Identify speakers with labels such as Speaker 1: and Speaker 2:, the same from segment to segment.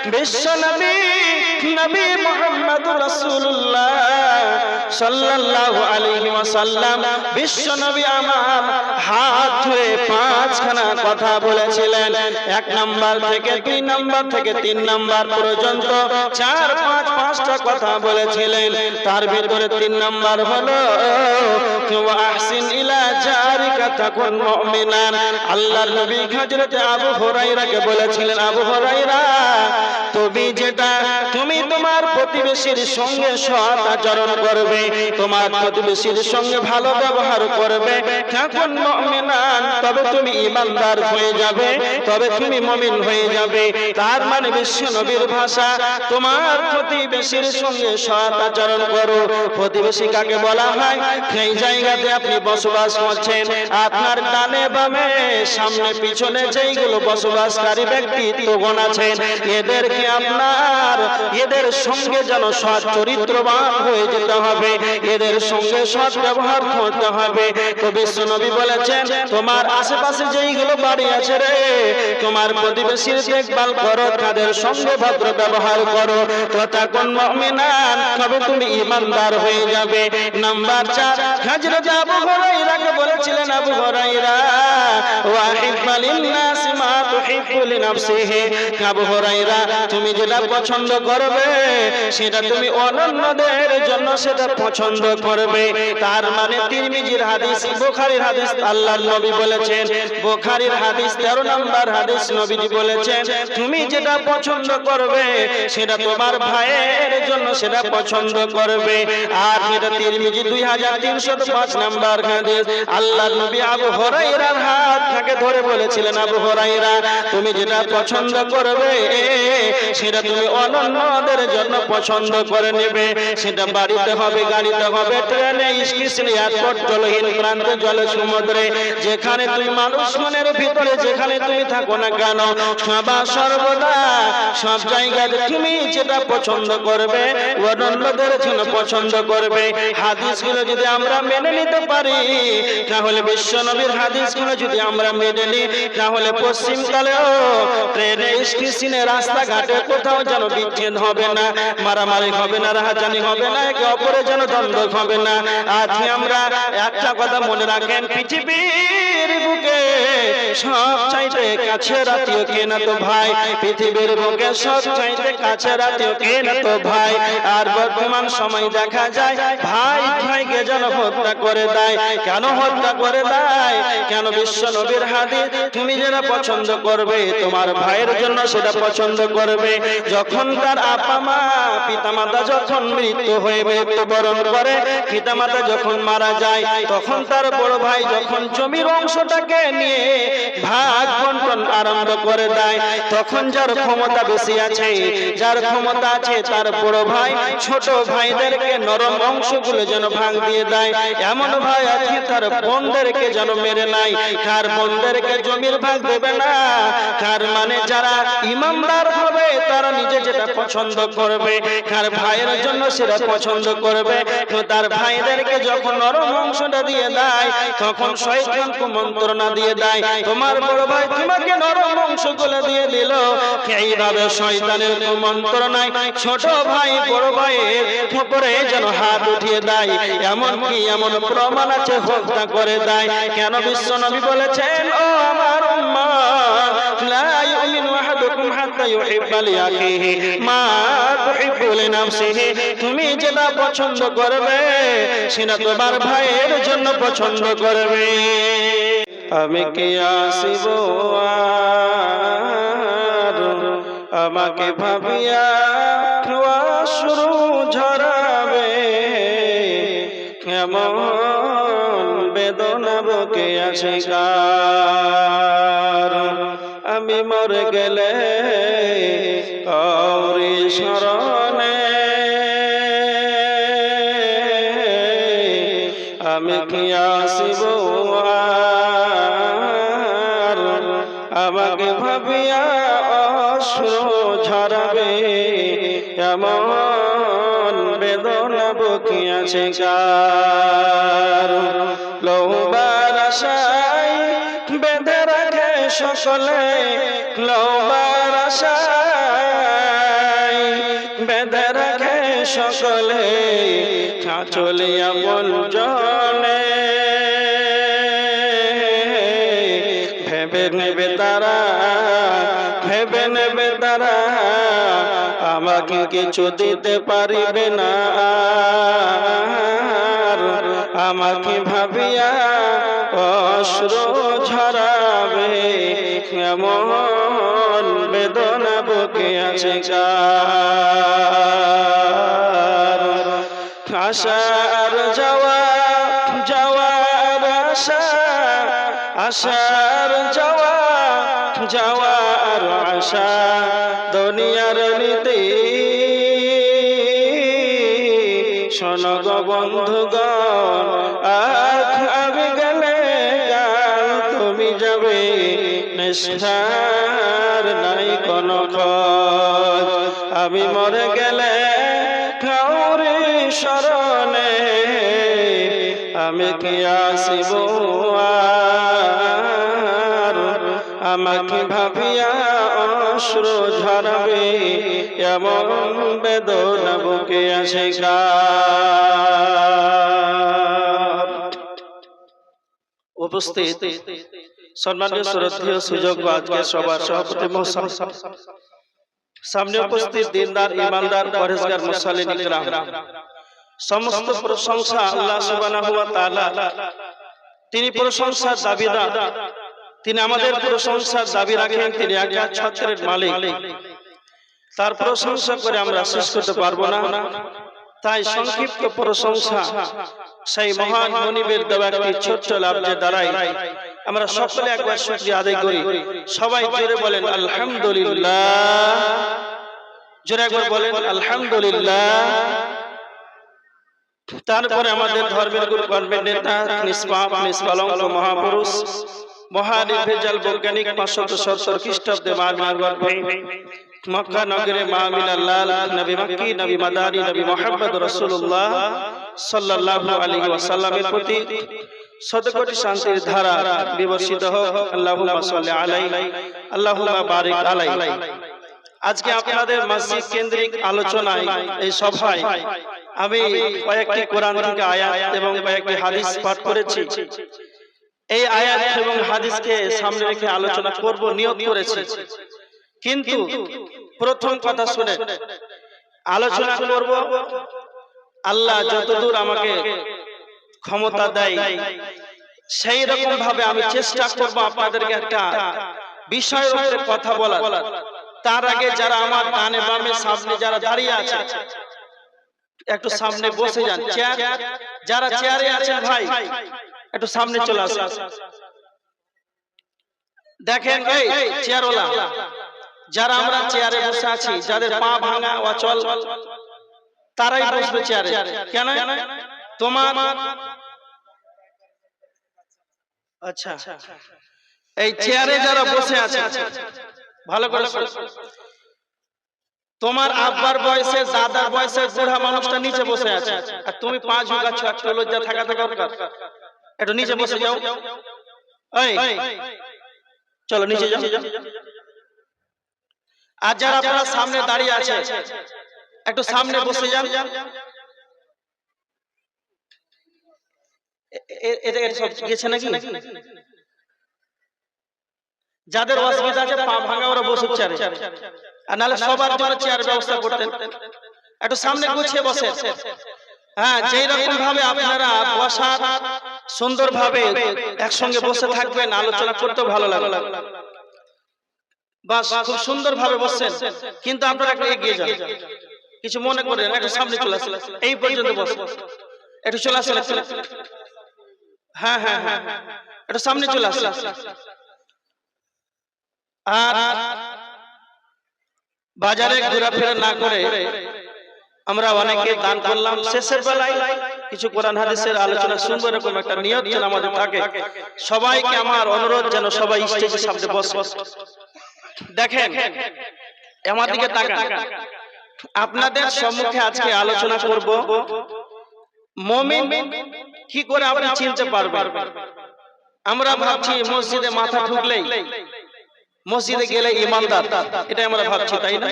Speaker 1: বিশ্ব নবী নবী মুহাম্মদুর রাসূলুল্লাহ সাল্লাল্লাহু আলাইহি ওয়াসাল্লাম বিশ্ব নবী আমার হাত ধরে পাঁচখানা কথা বলেছিলেন। 1 নাম্বার থেকে 2 নাম্বার থেকে 3 নাম্বার পর্যন্ত 4 5 5টা কথা বলেছিলেন। তার ভিতরে 3 নাম্বার হলো ওয়া আহসিন ইলা জারিকা তাকুন মুমিনান। আল্লাহর নবী হযরত আবু হুরায়রাকে বলেছিলেন, আবু হুরায়রা তুমি তোমার প্রতিবেশীর সঙ্গে সৎ আচরণ করবে, তোমার প্রতিবেশীর সঙ্গে ভালো ব্যবহার করবে, তখন মুমিনান, তবে তুমি ঈমানদার হয়ে যাবে, তবে তুমি মুমিন হয়ে যাবে। তার মানে বিশ্ব নবীর ভাষা, তোমার প্রতিবেশীর সঙ্গে সৎ আচরণ করো। প্রতিবেশী কাকে বলা হয়? সেই জায়গাতে আপনি বসবাস করছেন, আপনার ডানে বামে সামনে পিছনে যেইগুলো বসবাসকারী ব্যক্তিত্বগণ আছেন, এদেরকে এদের সঙ্গে যেন সৎ চরিত্রবান হয়ে যেতে হবে, এদের সঙ্গে সৎ ব্যবহার করতে হবে। তো বিশ্ব নবী বলেছেন, তোমার আশেপাশে যেইগুলো বাড়ি আছে রে, তোমার প্রতিবেশীর দেখভাল করো, তাদের সঙ্গে ভদ্র ব্যবহার করো, তো তখন মুমিনান, তবে তুমি ঈমানদার হয়ে যাবে। নাম্বার 4, হযরত আবু হুরায়রাকে বলেছিলেন, আবু হুরায়রা ওয়াহিব্বা লিন-নাস মা তুহিব্বু লিনাফসিহি। আবু হুরায়রা, তুমি যেটা পছন্দ করবে সেটা তুমি অন্যদের জন্য সেটা পছন্দ করবে। তার মানে তিরমিজির হাদিস, বুখারীর হাদিস, আল্লাহর নবী বলেছেন, বুখারীর হাদিস 13 নম্বর হাদিস, নবীজি বলেছেন, তুমি যেটা পছন্দ করবে সেটা তোমার ভাইয়ের জন্য সেটা পছন্দ করবে। আর এটা তিরমিজি 2305 নম্বর হাদিস। আল্লাহর নবী আবু হুরায়রার হাত থেকে ধরে বলেছিলেন, আবু হুরায়রা, তুমি যেটা পছন্দ করবে সেটা তুমি অন্যদের জন্য পছন্দ করে নেবে। সেটা বাড়িতে হবে, গাড়িতে হবে, ট্রেনে, স্টেশনে, এয়ারপোর্ট, জলহীন প্রান্তে, জলে, সমুদ্রে, যেখানে তুমি মানুষ মনের ভিতরে যেখানে তুমি থাকো না কেন, সর্বদা সব জায়গায় তুমি যেটা পছন্দ করবে অন্যদের জন্য পছন্দ করবে। হাদিসগুলো যদি আমরা মেনে নিতে পারি, তাহলে বিশ্ব নবীর হাদিসগুলো যদি আমরা মেনে নিই, তাহলে পশ্চিমকালেও ট্রেনে, স্টেশনে, রাস্তাঘাটে কোথাও যেন বিচ্ছেদ হবে না, মারামারি হবে না, রাহাজানি হবে না, একে অপরের যেন দ্বন্দ্ব হবে না। আজ আমরা একটা কথা মনে রাখেন, পৃথিবীর বুকে সব চাইতে কাছের আত্মীয় কে না তো ভাই, পৃথিবীর বুকে সব চাইতে কাছের আত্মীয় কে না তো ভাই। আর বর্তমান সময় দেখা যায় ভাই ভাইকে যেন হত্যা করে দেয়। কেন হত্যা করে দেয়? কেন? বিশ্ব নবীর হাদিস, তুমি যেটা পছন্দ করবে তোমার ভাইয়ের জন্য সেটা পছন্দ করবে। যখন তার আপা মা পিতামাতা যখন মৃত্যুবরণ করে, পিতামাতা যখন মারা যায়, তখন তার বড় ভাই যখন জমির অংশটাকে নিয়ে ভাগ বন্টন আরম্ভ করে দেয়, তখন যার ক্ষমতা বেশি আছে, যার ক্ষমতা আছে, তার বড় ভাই ছোট ভাইদেরকে নরম অংশগুলো যেন ভাগ দিয়ে দেয়। এমন ভাই আছে তার বোনদেরকে যেন মেরে নাই, কার বোনদেরকে জমির ভাগ দেবে না। কার মানে যারা ইমানদার হবে তারা নিজে যেটা পছন্দ করবে, কার ভাইয়ের জন্য সেটা পছন্দ করবে। তো তার ভাইদেরকে যখন নরম অংশটা দিয়ে দেয়, তখন শয়তান কুমন্ত্রণা দিয়ে দেয়, তোমার বড় ভাই তোমাকে নরম অংশগুলো দিয়ে দিল। এইভাবে শয়তানের কুমন্ত্রণায় ছোট ভাই বড় ভাইয়ের উপরে যেন হাত উঠিয়ে দেয়, এমন প্রমাণ আছে হত্যা করে দেয়। কেন? বিশ্ব নবী বলেছেন, ও আমার উম্মত, লা ইউমিনু আহাদুকুম হাত্তা ইউহিব্বা লিআখিহি মা তুহিব্বু লিনাফসিহি। তুমি যেটা পছন্দ করবে সেটা তোমার ভাইয়ের জন্য পছন্দ করবে। আমি কি আসিব আর আমাকে ভাবিয়া অশ্রু ঝরাবে, এমন বেদনা বুকে আছে কার। আমি মরে গেলে কাউরি শরণে আমি কি আসিব আর আমাকে ভাবিয়া অশ্রু ঝরাবে, এমন বেদনা বুকে আছে কার। লৌবার আশায় বেঁধে রাখে সকলে, লৌবার আশায় বেঁধে রাখে সকলে চলিয়া বলজনে ভেবে নেবে তারা ভেবে নেবে তারা আমাকে কিছু দিতে পারিবে না আমাকে ভাবিয়া অশ্রু ঝরাবে এমন বেদনা বুকে আছে কার আশার যাওয়া যাওয়ার আশা আশার যাওয়া যাওয়ার আশা দুনিয়ার নীতি শোনো গো বন্ধুগণ আমি গেলে গান তুমি যাবে নিষ্ঠার নাই কোনো খোঁজ আমি মরে গেলে কাউরি শরণে আমি কি আসিব আর আমাকে ভাবিয়া অশ্রু ঝরাবে এমন বেদনা বুকে আছে কার উপস্থিত সম্মানীয় শ্রদ্ধেয় সুযোগ্য আজকে সবার সভাপতি মহোদয় সামনে উপস্থিত দিনদার ইমানদার পরহেজগার মুসল্লিন ইকরাম সমস্ত প্রশংসা আল্লাহ সুবহানাহু ওয়া তাআলা তিনি প্রশংসার দাবিদার তিনি আমাদের প্রশংসার দাবি রাখেন তিনি একা ছত্রের মালিক তার প্রশংসা করে আমরা শেষ করতে পারবো না তাই সংক্ষিপ্ত প্রশংসা সেই মহান মনিবের দেওয়া একটি ছোট্ট লাভে দাঁড়াই আমরা সকলে একবার শুকরিয়া আদায় করি সবাই জোরে বলেন আলহামদুলিল্লাহ জোরে একবার বলেন আলহামদুলিল্লাহ তারপরে আমাদের ধর্মের গুরু কর্মের নেতা নিষ্পাপ নিষ্কলঙ্ক মহাপুরুষ মহানির্ভেজাল বৈজ্ঞানিক 570 খ্রিস্টাব্দে মামিনার গর্ভে মক্কা নগরে মামিনার লাল নবী মক্কি নবী মাদানী নবী মুহাম্মদ রাসূলুল্লাহ সাল্লাল্লাহু আলাইহি ওয়াসাল্লামের প্রতি শতকোটি শান্তির ধারা বিবর্ষিত হোক আল্লাহুম্মা সাল্লি আলাইহি আল্লাহুম্মা বারিক আলাইহি আজকে আপনাদের মসজিদ কেন্দ্রিক আলোচনায় এই সভায় আমি কয়েকটি কোরআন থেকে আয়াত এবং কয়েকটি হাদিস পাঠ করেছি এই আয়াত এবং হাদিসকে সামনে রেখে আলোচনা করব নিয়ত করেছি কিন্তু প্রথম কথা শুনে আলোচনা করব আল্লাহ যতদূর আমাকে ক্ষমতা দেয় সেই রকম ভাবে আমি চেষ্টা করব আপনাদেরকে একটা বিষয়ের উপরে কথা বলার তার আগে যারা আমার ডানে বামে সামনে যারা দাঁড়িয়ে আছে একটু সামনে বসে যান চেয়ার যারা চেয়ারে আছেন ভাই একটু সামনে চলে আসুন দেখেন এই চেয়ারওয়ালা যারা আমরা চেয়ারে বসে আছি যাদের পা ভাঙা অচল তারাই বসবে চেয়ারে কেন তোমার আচ্ছা এই চেয়ারে যারা বসে আছে ভালো করে তোমার আব্বার বয়সে দাদার বয়সে বুড়া মানুষটা নিচে বসে আছে আর তুমি পা ঝুঁকাচ্ছ একটু লজ্জা থাকাতে দরকার একটু নিচে বসে যাও এই চলো নিচে যাও আর যারা আপনারা সামনে দাঁড়িয়ে আছে একটু সামনে বসে যান এটা সব গেছে নাকি যাদের অসুবিধা আছে পা ভাঙা ওরা বসে চেয়ারে আর নাহলে সবার জন্য চেয়ার ব্যবস্থা করতেন একটু সামনে গুছিয়ে বসে হ্যাঁ যেই রকম ভাবে আপনারা বসা সুন্দর ভাবে একসঙ্গে বসে থাকবেন আলোচনা করতে ভালো লাগে বাস খুব সুন্দর ভাবে বসছেন কিন্তু আপনারা একটু এগিয়ে যান কিছু মনে করেন একটু সামনে চলে আসেন এই পর্যন্ত বসে একটু চলে আসেন হ্যাঁ হ্যাঁ হ্যাঁ একটু সামনে চলে আসেন আর বাজারে ঘোরাফেরা না করে আমরা অনেকে দান করলাম শেষের বেলায় কিছু কোরআন হাদিসের আলোচনা শুনবো এরকম একটা নিয়ত যেন আমাদের থাকে সবাইকে আমার অনুরোধ যেন সবাই স্টেজের সামনে বসে দেখেন আমার দিকে তাকান আপনাদের সম্মুখে আজকে আলোচনা করব মুমিন কি করে আপনি চিনতে পারবেন আমরা ভাবছি মসজিদে মাথা ঠুকলেই মসজিদে গেলে ইমানদার এটা আমরা ভাবছি তাই না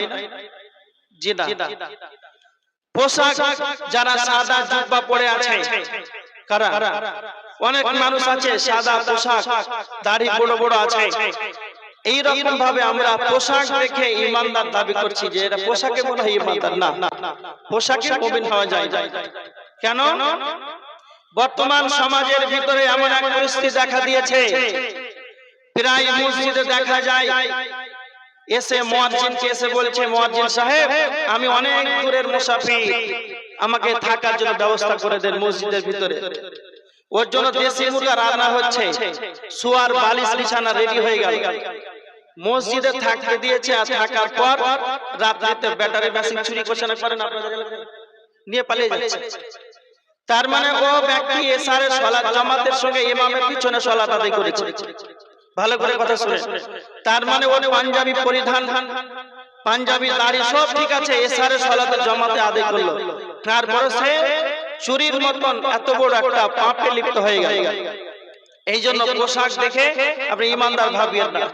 Speaker 1: জি না, পোশাক যারা সাদা জুব্বা পরে আছে কারা? অনেক মানুষ আছে সাদা পোশাক, দাড়ি বড় বড় আছে। এই রকম ভাবে আমরা পোশাক দেখে ঈমানদার দাবি করছি যে এটা পোশাকে মনে হয় ঈমানদার না, পোশাকে মুমিন হওয়া যায়। কেন? বর্তমান সমাজের ভিতরে এমন এক পরিস্থিতি দেখা দিয়েছে, প্রায় মসজিদে দেখা যায় এসে মুয়াজ্জিনকে এসে বলছে, মুয়াজ্জিন সাহেব আমি অনেক দূরের মুসাফির, আমাকে থাকার জন্য ব্যবস্থা করে দেন মসজিদের ভিতরে। ওর জন্য দেশি মুরগা রান্না হচ্ছে, শোয়ার বালিশ বিছানা রেডি হয়ে গেল, মসজিদে থাকতে দিয়েছে। আর থাকার পর রাত্রিতে ব্যাটারি মেশিন চুরি করছে না, করেন আপনাদের নিয়ে পালিয়ে যাচ্ছে। তার মানে ও ব্যক্তি এশারের সালাত জামাতের সঙ্গে ইমামের পিছনে সালাত আদায় করেছে। ভালো করে কথা শুনে, তার মানে ও পাঞ্জাবি পরিধান, পাঞ্জাবি দাড়ি সব ঠিক আছে, এশারের সালাতে জামাতে আদায় করলো, তারপরে সে চুরির মতন এত বড় একটা পাপে লিপ্ত হয়ে গেল। এই জন্য পোশাক দেখে আপনি ইমানদার ভাবিয়েন না।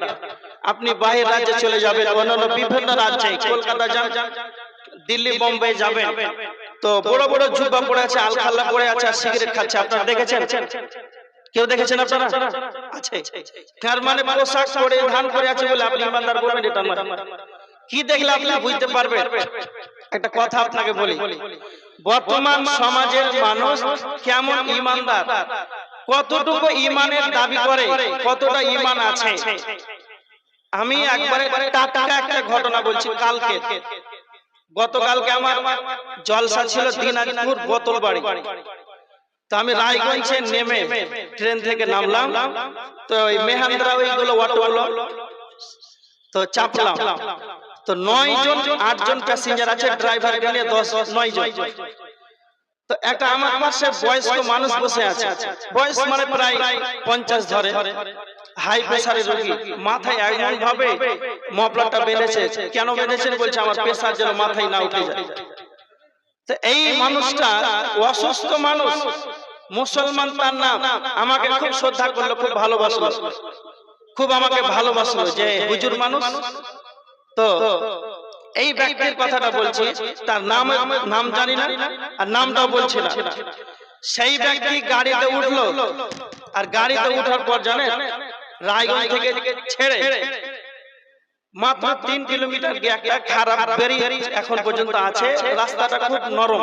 Speaker 1: আপনি বাহির রাজ্যে চলে যাবেন, অন্যান্য বিভিন্ন রাজ্যে, কলকাতা যান, দিল্লি বোম্বে যাবেন, তো বড় বড় জুব্বা পরে আছে, আলখাল্লা পরে আছে, আর সিগারেট খাচ্ছে। আপনারা দেখেছেন? কেউ দেখেছেন আপনারা? আছে। তার মানে পোশাক পরে ধান করে আছে বলে আপনি ইমানদার বলবেন এটা না। কি দেখলে আপনি বুঝতে পারবেন? একটা কথা আপনাকে বলি, বর্তমান সমাজের মানুষ কেমন ইমানদার, কতটুকু ইমানের দাবি করে, কতটা ইমান আছে। আমি একবারে টাটকা একটা ঘটনা বলছি। কালকে, গতকালকে আমার জলসা ছিল দিনাজপুর বোতলবাড়ি। তো আমি রায়গঞ্জে নেমে ট্রেন থেকে নামলাম, তো ওই মেহান্দ্রা ওইগুলো অটোগুলো তো চাপলাম। তো 9 জন 8 জন প্যাসেঞ্জার আছে, ড্রাইভার নিয়ে 9 জন। তো একটা আমার পাশে বয়স্ক মানুষ বসে আছে, বয়স মানে প্রায় 50 ধরে, হাই প্রেসারের রোগী, মাথায় এমন ভাবে মফলারটা বেঁধেছে। কেন বেঁধেছেন? বলছে আমার প্রেসার যেন মাথায় না উঠে যায়। তো এই মানুষটা অসুস্থ মানুষ, মুসলমান, তার নাম, আমাকে খুব শ্রদ্ধা করলো, খুব ভালোবাসলো, খুব আমাকে ভালোবাসলো যে হুজুর মানুষ। তো এই ব্যক্তির কথাটা বলছি, তার নাম জানি না আর নামটাও বলছি না। সেই ব্যক্তি গাড়িতে উঠলো, আর গাড়িতে উঠার পর জানেন রায়গঞ্জ থেকে ছেড়ে মাত্র 3 কিলোমিটার একটা খারাপ বেরিয়ে এখন পর্যন্ত আছে। রাস্তাটা খুব নরম,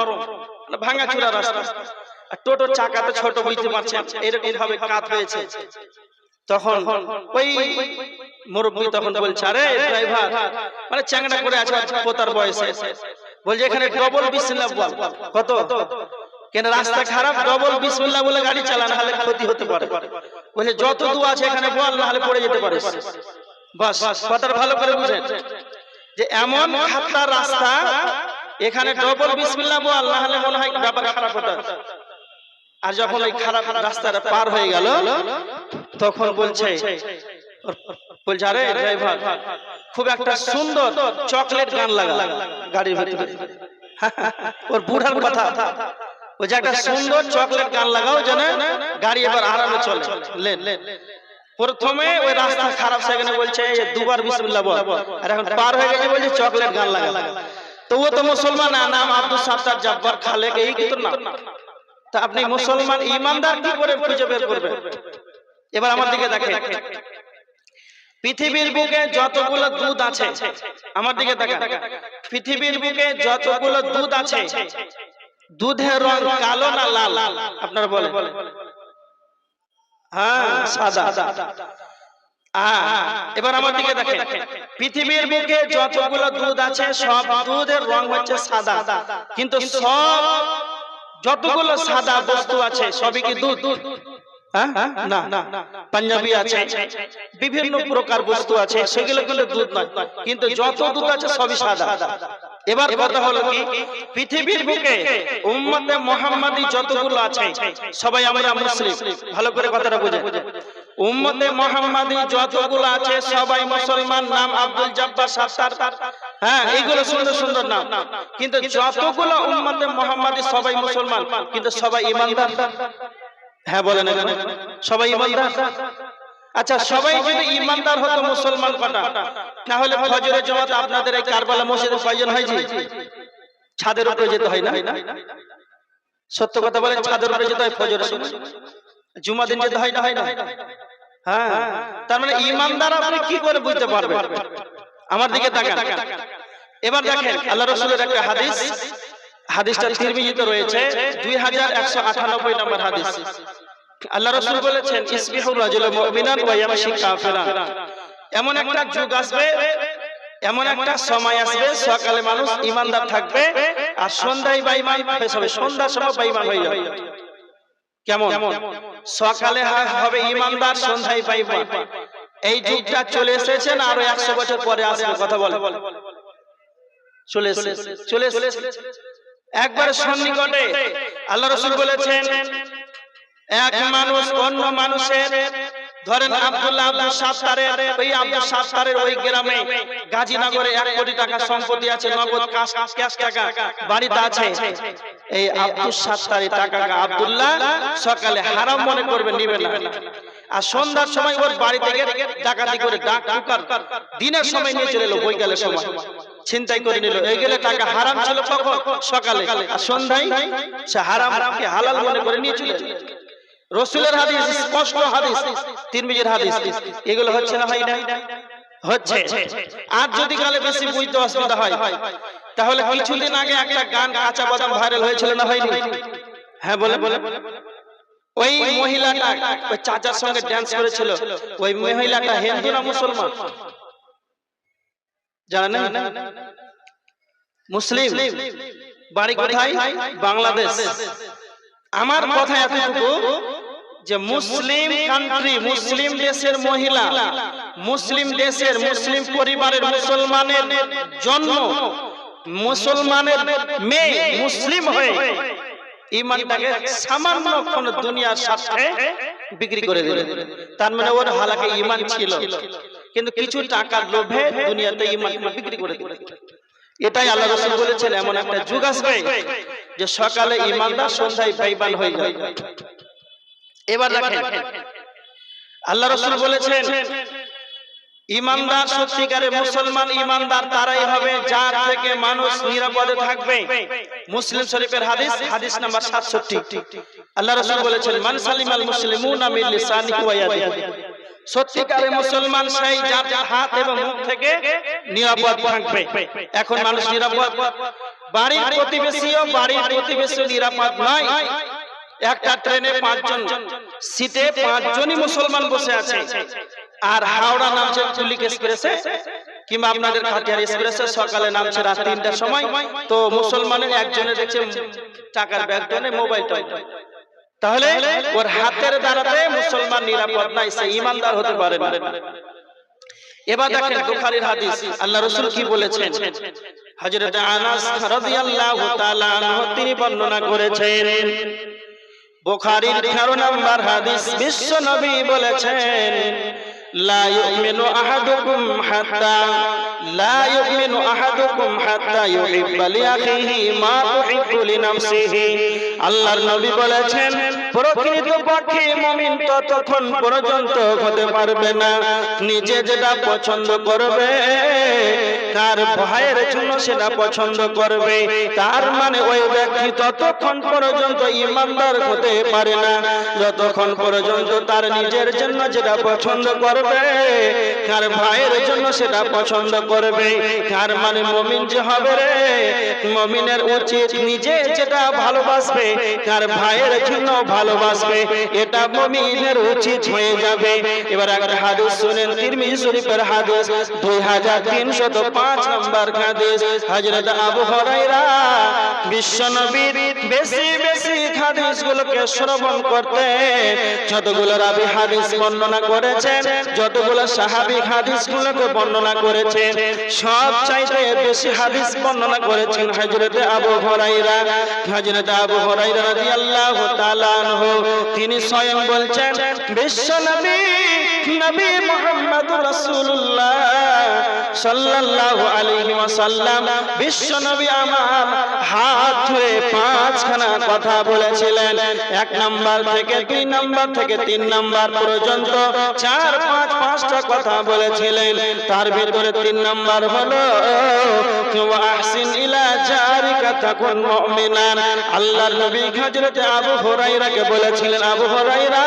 Speaker 1: ভাঙাচোরা রাস্তা, আর টোটোর চাকাতে ছোট, বুঝতে পারছেন, এরকম ভাবে কাত হয়েছে। তখন ওই মুরব্বী তখন বলছে, আরে ড্রাইভার, মানে চ্যাংড়া করে আছে পোতার বয়সে, বলছে এখানে ডবল বিসমিল্লাহ বল। কত? কেন রাস্তা খারাপ, ডবল বিসমিল্লাহ বলে গাড়ি চালানো হলে ক্ষতি হতে পারে। বলে যত দু আছে এখানে বল, না হলে পড়ে যেতে পারিস। বাস, কথাটা ভালো করে বুঝেন যে এমন খাতলা রাস্তা, এখানে ডবল বিসমিল্লাহ বল, না হলে মনে হয় ব্যাপার খারাপ হতো। আর যখন ওই খারাপ রাস্তাটা পার হয়ে গেল, তখন বলছে আরে ড্রাইভার, খুব একটা সুন্দর চকলেট গান লাগা গাড়ির ভিতরে। ওর বুড়ার কথা, ওই যে একটা সুন্দর চকলেট গান লাগাও যেন গাড়ি এবার আরামে চলে। প্রথমে ওই রাস্তা খারাপ, সেখানে বলছে 2 বার বিসমিল্লাহ বল, আর এখন পার হয়ে গেছে বলছে চকলেট গান লাগা। তো ও তো মুসলমান, নাম আব্দুল সাত্তার জব্বার খালেক, এই কিন্তু না। তা আপনি মুসলমান ইমানদার কি করে খুঁজে বের করবেন? এবার আমার দিকে দেখেন, পৃথিবীর বুকে যতগুলো দুধ আছে, আমার দিকে দেখেন, পৃথিবীর বুকে যতগুলো দুধ আছে, দুধের রং কালো না লাল? আপনারা বলেন। হ্যাঁ, সাদা। এবার আমার দিকে দেখেন, পৃথিবীর বুকে যতগুলো দুধ আছে সব দুধের রং হচ্ছে সাদা, কিন্তু সব যতগুলো সাদা বস্তু আছে সবই কি দুধ? না, পাঞ্জাবি আছে, বিভিন্ন প্রকার বস্তু আছে, সেগুলো কিন্তু দুধ নয়, কিন্তু যত দুধ আছে সবই সাদা। এবার কথা হলো কি, পৃথিবীর বুকে উম্মতে মুহাম্মাদি যতগুলো আছে সবাই আমরা মুসলিম। ভালো করে কথাটা বুঝে, উম্মতে মুহাম্মাদি যতগুলো আছে সবাই মুসলমান, নাম আব্দুল জব্বার সাত্তার, হ্যাঁ এইগুলো সুন্দর সুন্দর নাম, কিন্তু যতগুলো উম্মতে মুহাম্মাদি সবাই মুসলমান, কিন্তু সবাই ঈমানদার। হ্যাঁ বলেন, সবাই ঈমানদার। আচ্ছা সবাই যদি ইমানদার হতো মুসলমান কটা, তাহলে ফজরের জামাত আপনাদের এই কারবালা মসজিদে প্রয়োজন হয়েছে? ছাদের উপরে যেতে হয় না? সত্য কথা বলেন, ছাদের উপরে যেতে হয় ফজরের সময়, জুমা দিন যেতে হয় না? হয় না? হ্যাঁ, তার মানে ইমানদার আপনি কি করে বুঝতে পারবেন? আমার দিকে তাকান। এবার দেখেন আল্লাহ রাসূলের একটা হাদিস, হাদিসটা তিরমিজিতে রয়েছে 2198 নম্বর হাদিস। আল্লাহ রাসূল বলেছেন ইসবিহু রাজুল মুমিনান ওয়া ইয়ামশি কাফিরান। এমন একটা যুগ আসবে, এমন একটা সময় আসবে, সকালে মানুষ ইমানদার থাকবে আর সন্ধ্যায় বেঈমান হবে, সন্ধ্যার সময় বেঈমান হয়ে যাবে। কেমন? সকালে হবে ইমানদার, সন্ধ্যায় বেঈমান। এই যুগটা চলে এসেছে না আরো 100 বছর পরে আসবে? কথা বলে চলে এসেছে একবারে সন্নিকটে। আল্লাহ রাসূল বলেছেন এক মানুষ অন্য মানুষের, ধরেন আব্দুল্লাহ আব্দুল সাত্তারের, ওই আব্দুল সাত্তারের ওই গ্রামে গাজীনগরে 1 কোটি টাকা সম্পত্তি আছে, নগদ ক্যাশ টাকা বাড়িতে আছে। এই আব্দুল সাত্তারের টাকা আব্দুল্লাহ সকালে হারাম মনে করবে, নিবে না। আর সন্ধ্যার সময় ওর বাড়িতে গিয়ে ডাকাতি করে ডাক টুকার দিনের সময় নিয়ে চলে এলো, বৈকালের সময় ছিনতাই করে নিল। এই গেলে টাকা হারাম ছিল কখন? সকালে। আর সন্ধ্যায় সে হারামকে হালাল মনে করে নিয়ে চলে এলো। রাসূলের হাদিস, স্পষ্ট হাদিস, তিরমিজির হাদিস। এগুলো হচ্ছে না? হয় না? হচ্ছে। আর যদি কালে বেশি বুঝতে অসুবিধা হয়, তাহলে কিছুদিন আগে একটা গান কাঁচা বাদাম ভাইরাল হয়েছিল না? হয়নি? হ্যাঁ বলে ওই মহিলাটা ওই চাচার সঙ্গে ড্যান্স করেছিল। ওই মহিলাটা হিন্দু না মুসলমান জানেন? মুসলিম, বাড়ি কোথায়? বাংলাদেশ। আমার কথা এতটুকু যে মুসলিম কান্ট্রি, মুসলিম দেশের মহিলা, মুসলিম দেশের মুসলিম পরিবারের মুসলমানের জন্ম, মুসলমানের মেয়ে মুসলিম হয়ে ঈমানটাকে সামান্য কোন দুনিয়ার স্বার্থে বিক্রি করে দিল। তার মানে ওর হালাকে ঈমান ছিল, কিন্তু কিছু টাকার লোভে দুনিয়াতে ঈমান বিক্রি করে দিল। এটাই আল্লাহ রাসূল বলেছেন এমন একটা যুগ আসবে যে সকালে ঈমানদার, সন্ধ্যায় বেঈমান হয়ে যাবে। এবার দেখেন আল্লাহ রাসূল বলেছেন ঈমানদার, সত্যিকারের মুসলমান ঈমানদার তারাই হবে যার থেকে মানুষ নিরাপদে থাকবে। মুসলিম শরীফের হাদিস, হাদিস নাম্বার 67। আল্লাহ রাসূল বলেছেন মান সালিমাল মুসলিমুনা মিন লিসানিহি ওয়া ইয়াদিহি। সত্যিকারের মুসলমান সেই যার হাত এবং মুখ থেকে নিরাপদ থাকবে। এখন মানুষ নিরাপদ, বাড়ির প্রতিবেশীও নিরাপদ নয়। একটা ট্রেনে 5 জন সিটে 5 জনই মুসলমান বসে আছে। আর হাওড়া নামছে কুলিক এক্সপ্রেসে কিংবা আপনাদের কাটিয়ার এক্সপ্রেসে সকালে নামছে রাত 3টার সময়, তো মুসলমানের একজনে দেখছে টাকার ব্যাগ টানে, মোবাইলটা। তাহলে ওর হাতের দ্বারাতে মুসলমান নিরাপদ নাই, সে ঈমানদার হতে পারে না। এবার দেখেন বুখারীর হাদিস, আল্লাহ রাসূল কি বলেছেন? হযরত আনাস রাদিয়াল্লাহু তাআলা আনহু তিনি বর্ণনা করেছেন, বুখারীর 13 নম্বর হাদিস, বিশ্ব নবী বলেছেন লা ইউমিনু আহাদুকুম হাত্তা ইউহিব্বা লিআখিহি মা তুহিব্বু লিনাফসিহি। আল্লাহর নবী বলেছেন প্রকৃতপক্ষে মুমিন ততক্ষণ পর্যন্ত হতে পারবে না নিজে যেটা পছন্দ করবে তার ভাইয়ের জন্য সেটা পছন্দ করবে। তার মানে ওই ব্যক্তি ততক্ষণ পর্যন্ত ঈমানদার হতে পারে না যতক্ষণ পর্যন্ত তার নিজের জন্য যেটা পছন্দ করবে তার ভাইয়ের জন্য সেটা পছন্দ করবে। তার মানে মুমিন যে হবে রে, মুমিনের উচিত নিজে যেটা ভালোবাসবে তার ভাইয়ের জন্য ভালোবাসবে, এটা মুমিনের উচিত হয়ে যাবে। এবার একটা হাদিস শুনেন, তিরমিজি শরীফের হাদিস 2305 নম্বর হাদিস। হযরত আবু হুরায়রা বিশ্বনবীর বেশি বেশি হাদিসগুলোকে শ্রবণ করতেন। যতগুলো রাবী হাদিস বর্ণনা করেছেন, যতগুলো সাহাবী হাদিসগুলোকে বর্ণনা করেছেন, সব চাইতে বেশি হাদিস বর্ণনা করেছেন হযরত আবু হুরায়রা। হযরত আবু হুরায়রা রাদিয়াল্লাহু তাআলা আনহু তিনি স্বয়ং বলছেন বিশ্বনবী নবী মুহাম্মদুর রাসূলুল্লাহ সাল্লাল্লাহু আলাইহি ওয়াসাল্লাম বিশ্ব নবী আমার হাত ধরে পাঁচখানা কথা বলেছিলেন। 1 নাম্বার থেকে 2 নাম্বার থেকে 3 নাম্বার পর্যন্ত 4 5 5টা কথা বলেছিলেন। তার ভিতরে 3 নাম্বার হলো ওয়া আহসিন ইলা জারিকা তাকুন মুমিনান। আল্লাহর নবী হযরত আবু হুরায়রাকে বলেছিলেন, আবু হুরায়রা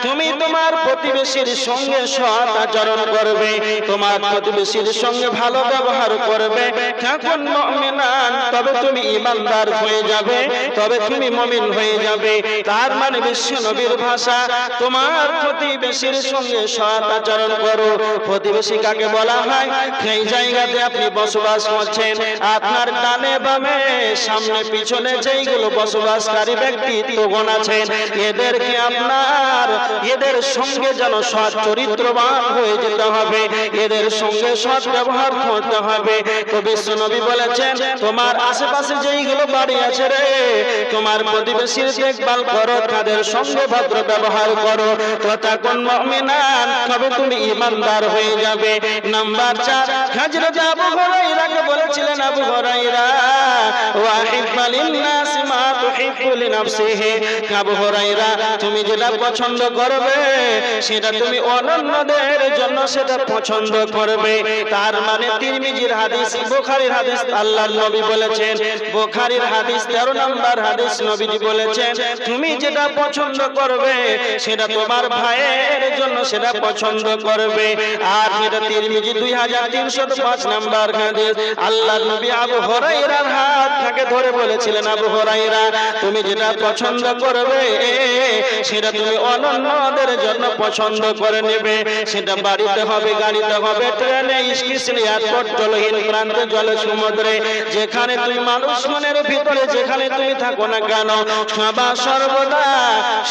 Speaker 1: তুমি তোমার প্রতিবেশীর সঙ্গে সৎ আচরণ করবে, তোমার প্রতিবেশীর সঙ্গে ভালো ব্যবহার করবে, তাকুন মুমিনান, তবে তুমি ঈমানদার হয়ে যাবে, তবে তুমি মুমিন হয়ে যাবে। তার মানে বিশ্ব নবীর ভাষা তোমার প্রতিবেশীর সঙ্গে সৎ আচরণ করো। প্রতিবেশী কাকে বলা হয়? সেই জায়গাতে আপনি বসবাস করছেন, আপনার ডানে বামে সামনে পিছনে যেইগুলো বসবাসকারী ব্যক্তিত্বগণ আছেন, এদেরকে এদের সঙ্গে যেন সৎ চরিত্রবান হয়ে যেতে হবে, এদের সঙ্গে সৎ ব্যবহার করতে হবে। তো বিশ্ব নবী বলেছেন, তোমার আশেপাশে যেইগুলো বাড়ি আছে রে, তোমার প্রতিবেশীর দেখভাল করো, তাদের সঙ্গে ভদ্র ব্যবহার করো, তো তাকুন মুমিনান, তবে তুমি ঈমানদার হয়ে যাবে। নাম্বার 4 হযরত আবু হুরায়রাকে বলেছিলেন, আবু হুরায়রা ওয়াহিব্বা লিন-নাস মা তুহিব্বু লিনাফসিহি। আবু হুরায়রা তুমি যেটা পছন্দ করবে সেটা তুমি অন্যদের জন্য সেটা পছন্দ করবে। তার মানে তিরমিজির হাদিস, বুখারীর হাদিস আল্লাহর নবী বলেছেন, বুখারীর হাদিস 13 নম্বর হাদিস নবীজি বলেছেন, তুমি যেটা পছন্দ করবে সেটা তোমার ভাইয়ের জন্য সেটা পছন্দ করবে। আর এটা তিরমিজি 2305 নম্বর হাদিস। আল্লাহর নবী আবু হুরায়রার হাত থেকে ধরে বলেছিলেন, আবু হুরায়রা তুমি যেটা পছন্দ করবে সেটা তুমি অন্যদের জন্য পছন্দ করে নেবে। সেটা বাড়িতে হবে, গাড়িতে হবে, ট্রেনে, স্টেশনে, এয়ারপোর্ট, জলহীন প্রান্তে, জলে, সমুদ্রে, যেখানে তুমি মানুষ মনের ভিতরে যেখানে তুমি থাকো না কেন, সদা সর্বদা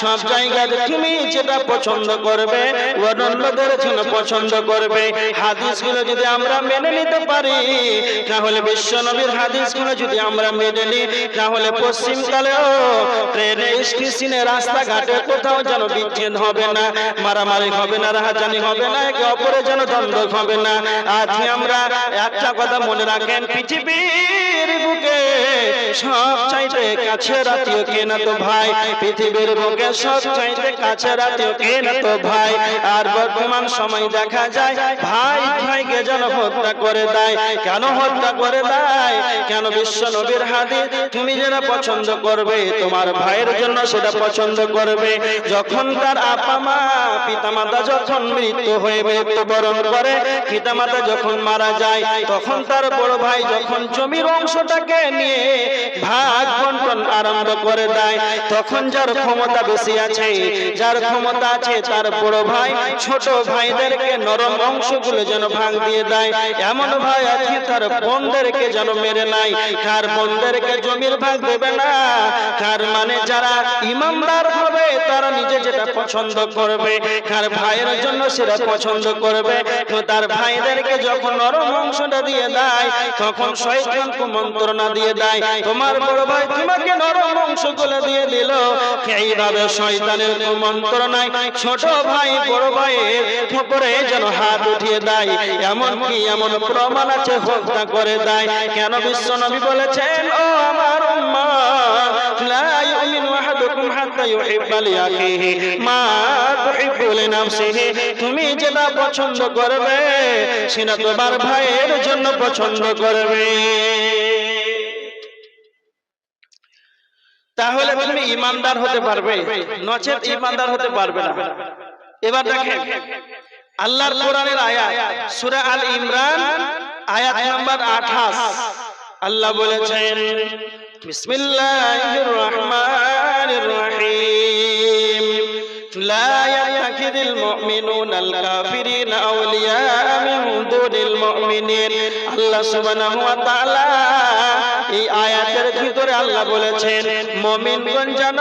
Speaker 1: সব জায়গাতে তুমি যেটা পছন্দ করবে অন্যদের জন্য পছন্দ করবে। হাদিসগুলো যদি আমরা মেনে নিতে পারি, তাহলে বিশ্ব নবীর হাদিসগুলো যদি আমরা মেনে নিই, তাহলে পশ্চিমকালেও ট্রেনে, স্টেশনে, রাস্তাঘাটে কোথাও যেন বিচ্ছেদ হবে না, মারামারি হবে না, রাহাজানি হবে না, একে অপরে যেন দ্বন্দ্ব হবে না। আজ আমরা একটা কথা মনে রাখেন, পৃথিবীর বুকে সব চাইতে কাছের আত্মীয় কে না তো ভাই, পৃথিবীর বুকে সব চাইতে কাছের আত্মীয় কে না তো ভাই। আর বর্তমান সময় দেখা যায় ভাই ভাইকে যেন হত্যা করে দেয়। কেন হত্যা করে দেয়? কেন? বিশ্ব নবীর হাদিস তুমি যেটা পছন্দ করবে তোমার ভাইয়ের জন্য সেটা পছন্দ করবে। যখন তার আপা মা পিতামাতা যখন মৃত্যুবরণ করে, পিতামাতা যখন মারা যায়, তখন তার বড় ভাই যখন জমির অংশটাকে নিয়ে ভাগ বন্টন আরম্ভ করে দেয়, তখন যার ক্ষমতা বেশি আছে, যার ক্ষমতা আছে, তার বড় ভাই ছোট ভাইদেরকে নরম অংশগুলো যেন ভাগ দিয়ে দেয়। এমন ভাই আছে তার বোনদেরকে যেন মেরে নাই, কার বোনদেরকে জমির ভাগ দেবে না। কার মানে যারা ইমানদার হবে তারা নিজে যেটা পছন্দ করবে, কার ভাইয়ের জন্য সেটা পছন্দ করবে। তো তার ভাইদেরকে যখন নরম অংশটা দিয়ে দেয়, তখন শয়তান কুমন্ত্রণা দিয়ে দেয়, তোমার বড় ভাই তোমাকে নরম অংশগুলো দিয়ে দিল। এইভাবে শয়তানের কুমন্ত্রণায় ছোট ভাই বড় ভাইয়ের উপরে যেন হাত উঠিয়ে দেয়, এমনকি এমন প্রমাণ আছে হত্যা করে দেয়। কেন? বিশ্ব নবী বলেছেন, ও আমার উম্মত, লা ইউমিনু আহাদুকুম হাত্তা ইউহিব্বা লিআখিহি মা তুহিব্বু লিনাফসিহি। তুমি যেটা পছন্দ করবে সেটা তোমার ভাইয়ের জন্য পছন্দ করবে। তাহলে তুমি ঈমানদার হতে পারবে, নচেত ঈমানদার হতে পারবে না। এবার দেখেন আল্লাহর কোরআনের আয়াত, সূরা আল ইমরান আয়াত নাম্বার 28। আল্লাহ বলেছেন, বিসমিল্লাহির রহমানির রহিম, লা ইয়াত্তাখিযুল মুমিনুনাল কাফিরিনা আউলিয়া মিন দুনিল মুমিনিন। আল্লাহ সুবহানাহু ওয়া তাআলা এই আয়াতের ভিতরে আল্লাহ বলেছেন মুমিনগণ যেন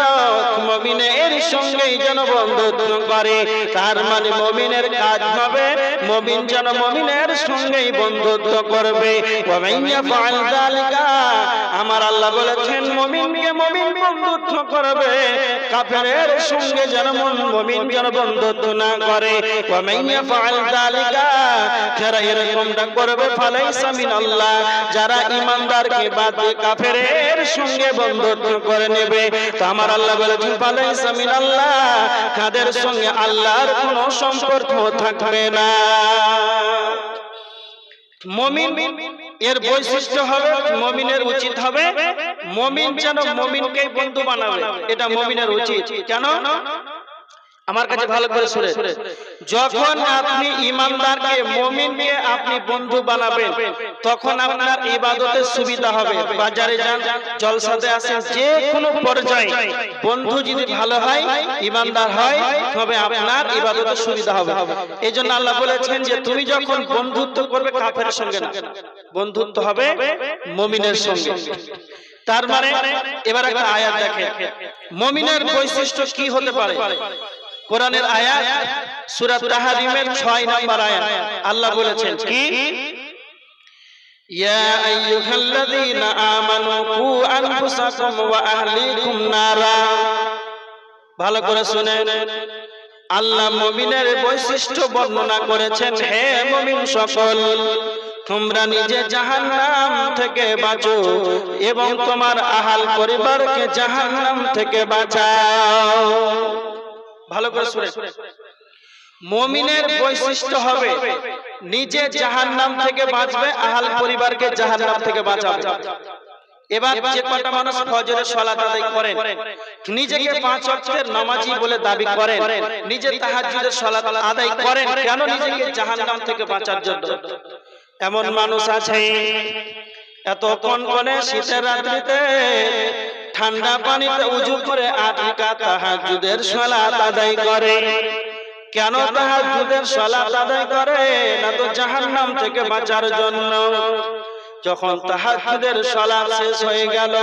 Speaker 1: মুমিনের সঙ্গেই যেন বন্ধুত্ব করে। তার মানে মুমিনের কাজ হবে মুমিন যেন মুমিনের সঙ্গেই বন্ধুত্ব করবে। ওয়া মান ইয়াফআল যালিকা, আমার আল্লাহ বলেছেন মুমিনকে মুমিন বন্ধুত্ব করবে, কাফেরের সঙ্গে যেন মুমিন যেন বন্ধুত্ব না করে। ওয়া মান ইয়াফআল যালিকা, যারা এরকমটা করবে ফালাইসা মিনাল্লাহ, যারা ঈমানদারকে বাদ দিয়ে কাফেরের সঙ্গে বন্ধুত্ব করে নেবে, তো আমার আল্লাহ বলেছেন ফালাইসা মিনাল্লাহ, তাদের সঙ্গে আল্লাহর কোনো সম্পর্ক থাকবে না। মুমিন এর বৈশিষ্ট্য হবে মুমিনের উচিত হবে মুমিন যেন মুমিনকে বন্ধু বানাবে, এটা মুমিনের উচিত। কেন? আমার কাছে ভালো করে শুনে, যখন আপনি ঈমানদারকে মুমিনকে আপনি বন্ধু বানাবেন তখন আপনার ইবাদতের সুবিধা হবে। বাজারে যান, জলসাতে আসেন, যে কোনো পর্যায়ে বন্ধু যদি ভালো হয় ঈমানদার হয় তবে আপনার ইবাদতের সুবিধা হবে। এইজন্য আল্লাহ বলেছেন যে তুমি যখন বন্ধুত্ব করবে কাফেরের সঙ্গে না, বন্ধুত্ব হবে মুমিনের সঙ্গে। তার মানে এবার একটা আয়াত দেখেন মুমিনের বৈশিষ্ট্য কি হতে পারে। কোরআনের আয়াত সূরা তাহরিমের 6 নম্বর আয়াত আল্লাহ বলেছেন কি, ইয়া আইয়ুহাল্লাযীনা আমানু কু আনফুসাকুম ওয়া আহলিকুম নারা। ভালো করে শুনেন, আল্লাহ মুমিনের বৈশিষ্ট্য বর্ণনা করেছেন, হে মুমিন সকল, তোমরা নিজে জাহান্নাম থেকে বাঁচো এবং তোমার আহাল পরিবারকে জাহান্নাম থেকে বাঁচাও। ভালো করে শুনে, মুমিনের বৈশিষ্ট্য হবে নিজে জাহান্নাম থেকে বাঁচবে, আহাল পরিবারকে জাহান্নাম থেকে বাঁচাবে। এবার যে কটা মানুষ ফজরের সালাত আদায় করেন, নিজেকে 5 ওয়াক্তের নামাজি বলে দাবি করেন, নিজে তাহাজ্জুদের সালাত আদায় করেন, কেন? নিজেকে জাহান্নাম থেকে বাঁচার জন্য। এমন মানুষ আছে এত কনকনে শীতের রাত্রিতে ঠান্ডা পানিতে উযু করে 8 রাকাত তাহাজ্জুদের সালাত আদায় করে। কেন তাহাজ্জুদের সালাত আদায় করে? না তো জাহান্নাম থেকে বাঁচার জন্য। যখন তাহাজ্জুদের সালাত শেষ হয়ে গেল,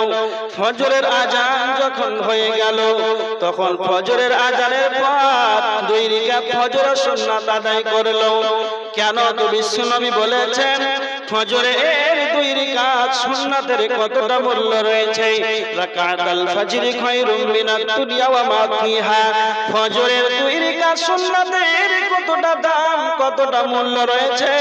Speaker 1: ফজরের আজান যখন হয়ে গেল, তখন ফজরের আজানের পর 2 রাকাত ফজরের সুন্নাত আদায় করলো। কেন? তো বিশ্বনবী বলেছেন ফজরের 2 রাকাত সুন্নাতের কতটা মূল্য রয়েছে। রাকাতুল ফজরি খায়রুম মিনাদ দুনিয়া ওয়া মা ফিহা, ফজরের 2 রাকাত সুন্নাতের কতটা দাম, কতটা মূল্য রয়েছে।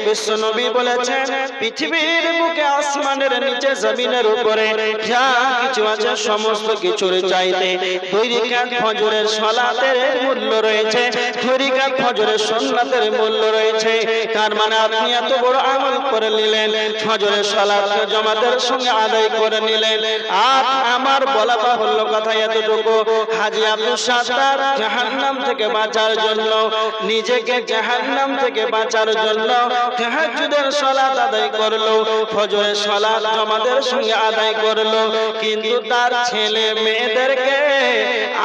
Speaker 1: বিশ্বনবী বলেছেন পৃথিবীর বুকে, আসমানের নিচে, জমিনের উপরে যা কিছু আছে সমস্ত কিছুর চাইতে 2 রাকাত ফজরের সালাতের মূল্য রয়েছে, 2 রাকাত ফজরের সুন্নাতের মূল্য রয়েছে। তার মানে আপনি এত বড় আমল করে নিলেন, ফজরের সালাত জামাতের সঙ্গে আদায় করে নিলেন। আর আমার বলা বাহুল্য কথা এতটুকু, হাজী আব্দুল সাত্তার জাহান্নাম থেকে বাঁচার জন্য, নিজেকে জাহান্নাম থেকে বাঁচার জন্য তাহাজ্জুদের সালাত আদায় করলো, ফজরের সালাত জামাতের সঙ্গে আদায় করলো, কিন্তু তার ছেলে মেয়েদেরকে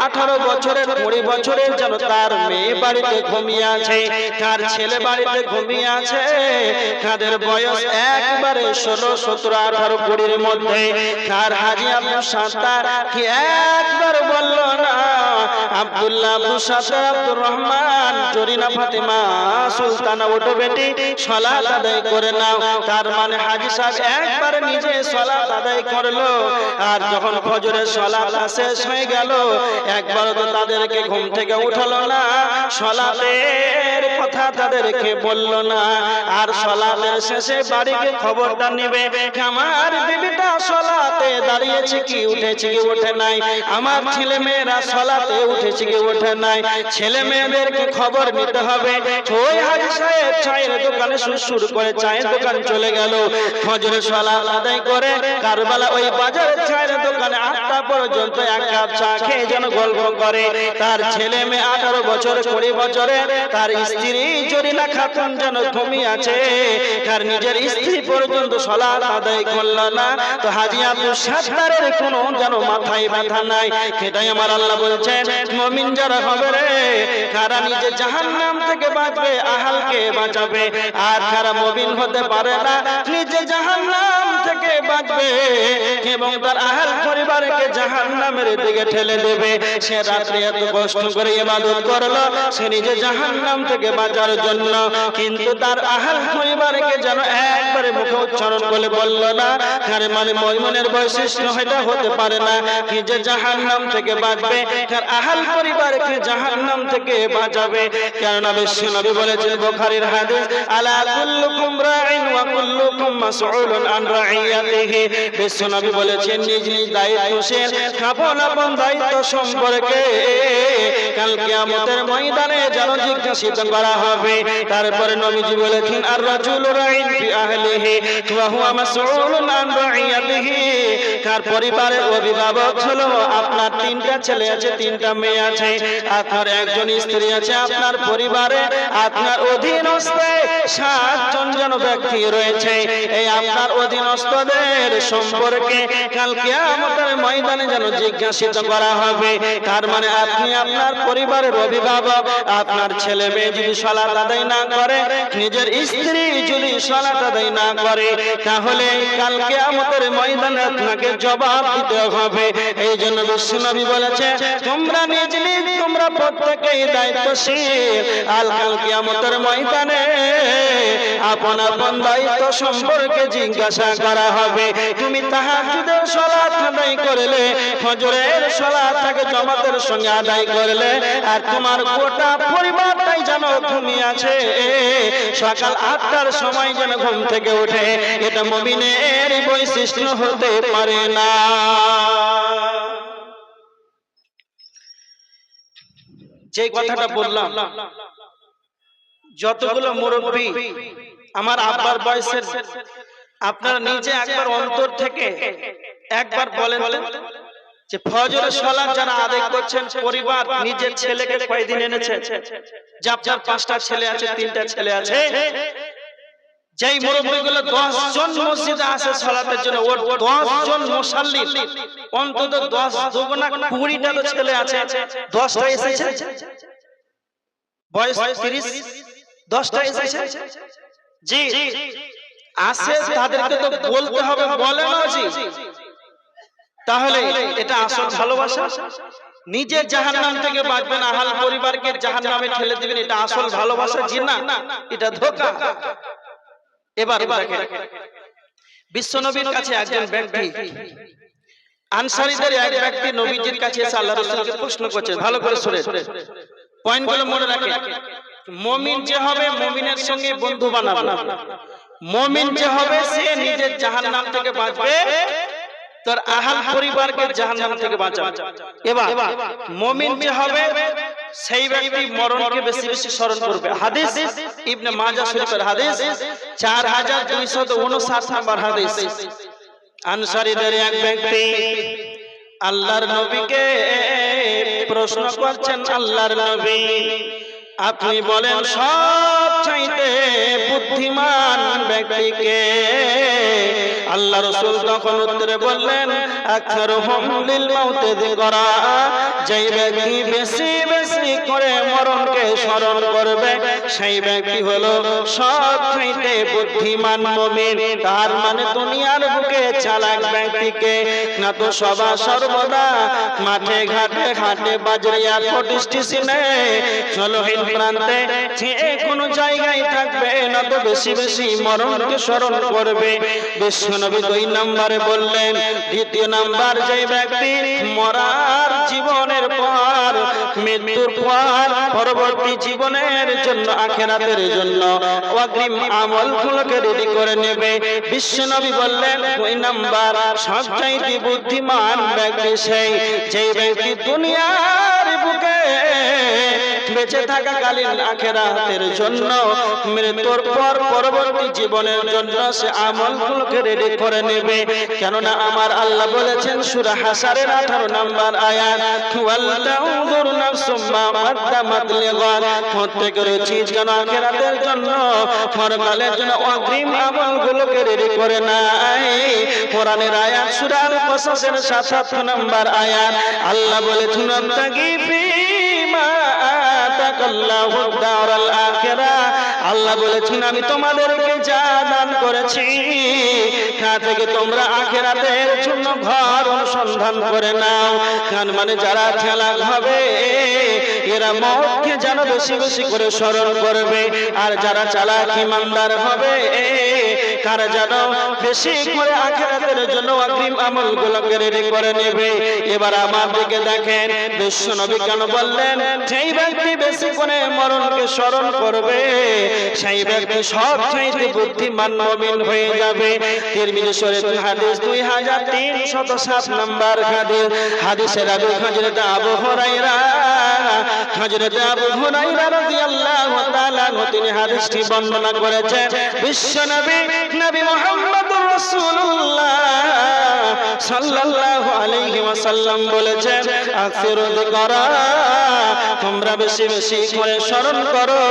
Speaker 1: 18 বছরের 20 বছরের যেন তার মেয়ে বাড়িতে ঘুমিয়ে আছে, তার ছেলে বাড়িতে ঘুমিয়ে আছে, তাদের বয়স একবারে 16, 17, 18, 20 মধ্যে। তার হাজী আব্দুল সাত্তার কি একবার বলল না, আব্দুল্লাহ, আব্দুল সাত্তার, আব্দুর রহমান, জরিনা, ফাতেমা, সুলতানা, ওঠো বেটি সালাত আদায় করে নাও। তার মানে হাজী সাহেব একবার নিজে সালাত আদায় করলো, আর যখন ফজরের সালাত শেষ হয়ে গেল একবার তো তাদেরকে ঘুম থেকে উঠালো না, সালাতের কথা তাদেরকে বলল না। আর সালাতের শেষে বাড়িতে খবরটা নেবে, আমার বিবিটা সালাতে দাঁড়িয়েছে কি, উঠেছে কি ওঠে নাই, আমার ছেলে মেয়েরা সালাতে উঠেছে কি ওঠে নাই, ছেলে মেয়েদেরকে খবর নিতে হবে। ওই হাজী সাহেব চায়ের দোকানে সুর করে চায়ের দোকান চলে গেল, ফজরের সালাত আদায় করে কারবালা ওই বাজারের চায়ের দোকানে 8টা পর্যন্ত 1 কাপ চা খেয়ে যেন গল্প করে। তার ছেলে মেয়ে 18 বছর 20 বছরে, তার স্ত্রী জরিনা খাতুন যেন ঘুমিয়ে আছে, তার নিজের স্ত্রী পর্যন্ত সালাত আদায় করল না। তো হাজী আব্দুল সাত্তারের কোনো যেন মাথায় ব্যথা নাই। সেটাই আমার আল্লাহ বলছেন মুমিন যারা হবে রে, তারা নিজে জাহান্নাম থেকে বাঁচবে, আহালকে বাঁচাবে। আর যারা মুমিন হতে পারে না, নিজে জাহান্নাম থেকে বাঁচবে এবং তার আহল পরিবারকে জাহান্নামের দিকে ঠেলে দেবে। সে রাত্রে এত কষ্ট করে ইবাদত করলো সে নিজে জাহান্নাম থেকে বাঁচার জন্য, কিন্তু তার আহল পরিবারকে যেন একবারে মুখে উচ্চারণ করে বলল না। তার মানে মুমিনের বৈশিষ্ট্য এটা হতে পারে না নিজে জাহান্নাম থেকে বাঁচবে, তার আহল পরিবারকে জাহান্নাম থেকে বাঁচাবে। কেননা বিশ্বনবী বলেছেন বুখারীর হাদিস, আলা কুল্লুকুম রাইন ওয়া কুল্লুকুম মাসউলুন আন রাইয়াতিহি। বিশ্বনবী বলেছেন নিজ নিজ দায়িত্বশীল, আপন আপন দায়িত্ব সম্পর্কে কাল কিয়ামতের ময়দানে যেন জিজ্ঞাসিত করা হবে। তারপরে নবীজি বলেছেন আর রাজুলু রাইন ফি আহলিহি ওয়া হুয়া মাসউলুন আন রাইয়াতিহি। তার পরিবারের অভিভাবক হলো আপনার তিনটা ছেলে আছে, তিনটা মেয়ে আছে, আপনার একজন স্ত্রী আছে, আপনার পরিবারে আপনার অধীনস্থে 7 জন যেন ব্যক্তি রয়েছে। এই আপনার অধীনস্থদের সম্পর্কে কাল কিয়ামতের ময়দানে যেন জিজ্ঞাসিত করা হবে। তার মানে আপনি আপনার পরিবারের অভিভাবক, আপনার ছেলে মেয়ে যদি সালাত আদায় না করে, নিজের স্ত্রী যদি সালাত আদায় না করে, তাহলে কাল কিয়ামতের ময়দানে আপনাকে জবাব দিতে হবে। এই জন্য বিশ্বনবী বলেছে তোমরা নিজ নিজ তোমরা প্রত্যেকেই দায়িত্বশীল, আর কাল কিয়ামতের ময়দানে আপন আপন দায়িত্ব সম্পর্কে জিজ্ঞাসা করা হবে। তুমি তাহাজ্জুদের সালাত আদায় করলে, ফজরের সালাতটাকে জামাতের সঙ্গে আদায় করলে, আর তোমার গোটা পরিবারটাই যেন ঘুমিয়ে আছে, সকাল 8টার সময় যেন ঘুম থেকে ওঠে, এটা মুমিনের বৈশিষ্ট্য হতে পারে না। যে কথাটা বললাম, যতগুলো মুরব্বী আমার আব্বার বয়সের, আপনারা নিজে একবার অন্তর থেকে একবার বলেন যে ফজরের সালাত যারা আদায় করছেন পরিবার নিজের ছেলেকে কয়দিন এনেছে? যে আপনার 5টা ছেলে আছে, 3টা ছেলে আছে, যেই মুরব্বিগুলো 10 জন মসজিদে আসে সালাতের জন্য, ওর 10 জন মুসাল্লি অন্তত 10 দুগুণা 20টা তো ছেলে আছে, 10টা এসেছে, বয়স 30, 10টা এসেছে। জি আসে, তাদেরকে তো বলতে হবে, বলে না জি? তাহলে এটা আসল ভালোবাসা? নিজের জাহান্নাম থেকে বাঁচবেন, আহল পরিবারকে জাহান্নামে ঠেলে দিবেন, এটা আসল ভালোবাসা? জি না, এটা ধোঁকা। এবার দেখেন বিশ্বনবীর কাছে একজন ব্যক্তি, আনসারীদের এক ব্যক্তি নবীজির কাছে এসে আল্লাহর রাসূলকে প্রশ্ন করছে। ভালো করে শুনে পয়েন্টগুলো মনে রাখেন। মুমিন যে হবে মুমিনের সঙ্গে বন্ধু বানাবে, মুমিন যে হবে সে নিজের জাহান্নাম থেকে বাঁচবে, তার আহল পরিবারকে জাহান্নাম থেকে বাঁচাবে। এবার মুমিন যে হবে সেই ব্যক্তি মরণকে বেশি বেশি স্মরণ করবে। হাদিস ইবনে মাজাহ শরীফের হাদিস 4259 নম্বর হাদিস। আনসারীদের এক ব্যক্তি আল্লাহর নবীকে প্রশ্ন করছেন, আল্লাহর নবী আপনি বলেন সবচাইতে বুদ্ধিমান ব্যক্তিকে? আল্লাহ রাসূল তখন উত্তরে বললেন আকসারুহুম লিল মাউতি যিকরা, যেই ব্যক্তি বেশি বেশি করে মরণকে স্মরণ করবে সেই ব্যক্তি হলো সবচাইতে বুদ্ধিমান মুমিন। তার মানে দুনিয়ার বুকে চালাক ব্যক্তিকে না তো সদা সর্বদা মাঠে ঘাটে ঘাটে বাজারে এয়ারপোর্ট স্টেশনে চলহীন প্রান্তে যে কোনো জায়গায় থাকবে না তো বেশি বেশি মরণকে স্মরণ করবে। বিশ্বনবী 2 নম্বরে বললেন, দ্বিতীয় নাম্বার যে ব্যক্তি মরার জীবনের পর, মৃত্যুর পর পরবর্তী জীবনের জন্য, আখিরাতের জন্য অগ্রিম আমলগুলোকে রেডি করে নেবে। বিশ্বনবী বললেন 2 নাম্বার সবচাইতে বুদ্ধিমান ব্যক্তি সেই যে ব্যক্তি দুনিয়ার বুকে বেঁচে থাকাকালীন আখিরাতের জন্য, মৃত্যুর পর পরবর্তী জীবনের জন্য সে আমলগুলোকে রেডি করে নেবে। কেননা আমার আল্লাহ বলেছেন সূরা হাশরের 18 নম্বর আয়াত, ওয়াল তানজুর নাফসুম মা কদ্দামাত লিগাদ, প্রত্যেকের উচিত যেন আখিরাতের জন্য, পরকালের জন্য অগ্রিম আমলগুলোকে রেডি করে নেয়। কোরআনের আয়াত সূরা আল কসাসের ৭৭ নম্বর আয়াত, আল্লাহ বলেছেন তাগিফিমা আতাকাল্লাহু দারাল আখিরা, আল্লাহ বলেছেন আমি তোমাদেরকে যা দান করেছি তা থেকে তোমরা আখিরাতের জন্য ঘর অনুসন্ধান করে নাও। তার মানে যারা চালাক হবে এরা মওতকে যেন বেশি বেশি করে স্মরণ করবে, আর যারা চালাক ঈমানদার হবে তারা যেন বেশি করে আখিরাতের জন্য অগ্রিম আমলগুলোকে রেডি করে নেবে। এবার আমার দিকে দেখেন, বিশ্বনবী কেন বললেন যেই ব্যক্তি বেশি করে মরণকে স্মরণ করবে সেই ব্যক্তি সবচাইতে বুদ্ধিমান মুমিন হয়ে যাবে। তিরমিজি শরীফ হাদিস 2307 নম্বর হাদিস। হাদিসের রাবি হযরত আবু হুরায়রা রাদিয়াল্লাহু তাআলা তিনি হাদিসটি বর্ণনা করেছেন। বিশ্বনবী নবী মুহাম্মদুর রাসূলুল্লাহ সাল্লাল্লাহু আলাইহি ওয়াসাল্লাম বলেছেন, আকসিরু যিকরা, তোমরা বেশি বেশি করে স্মরণ করো,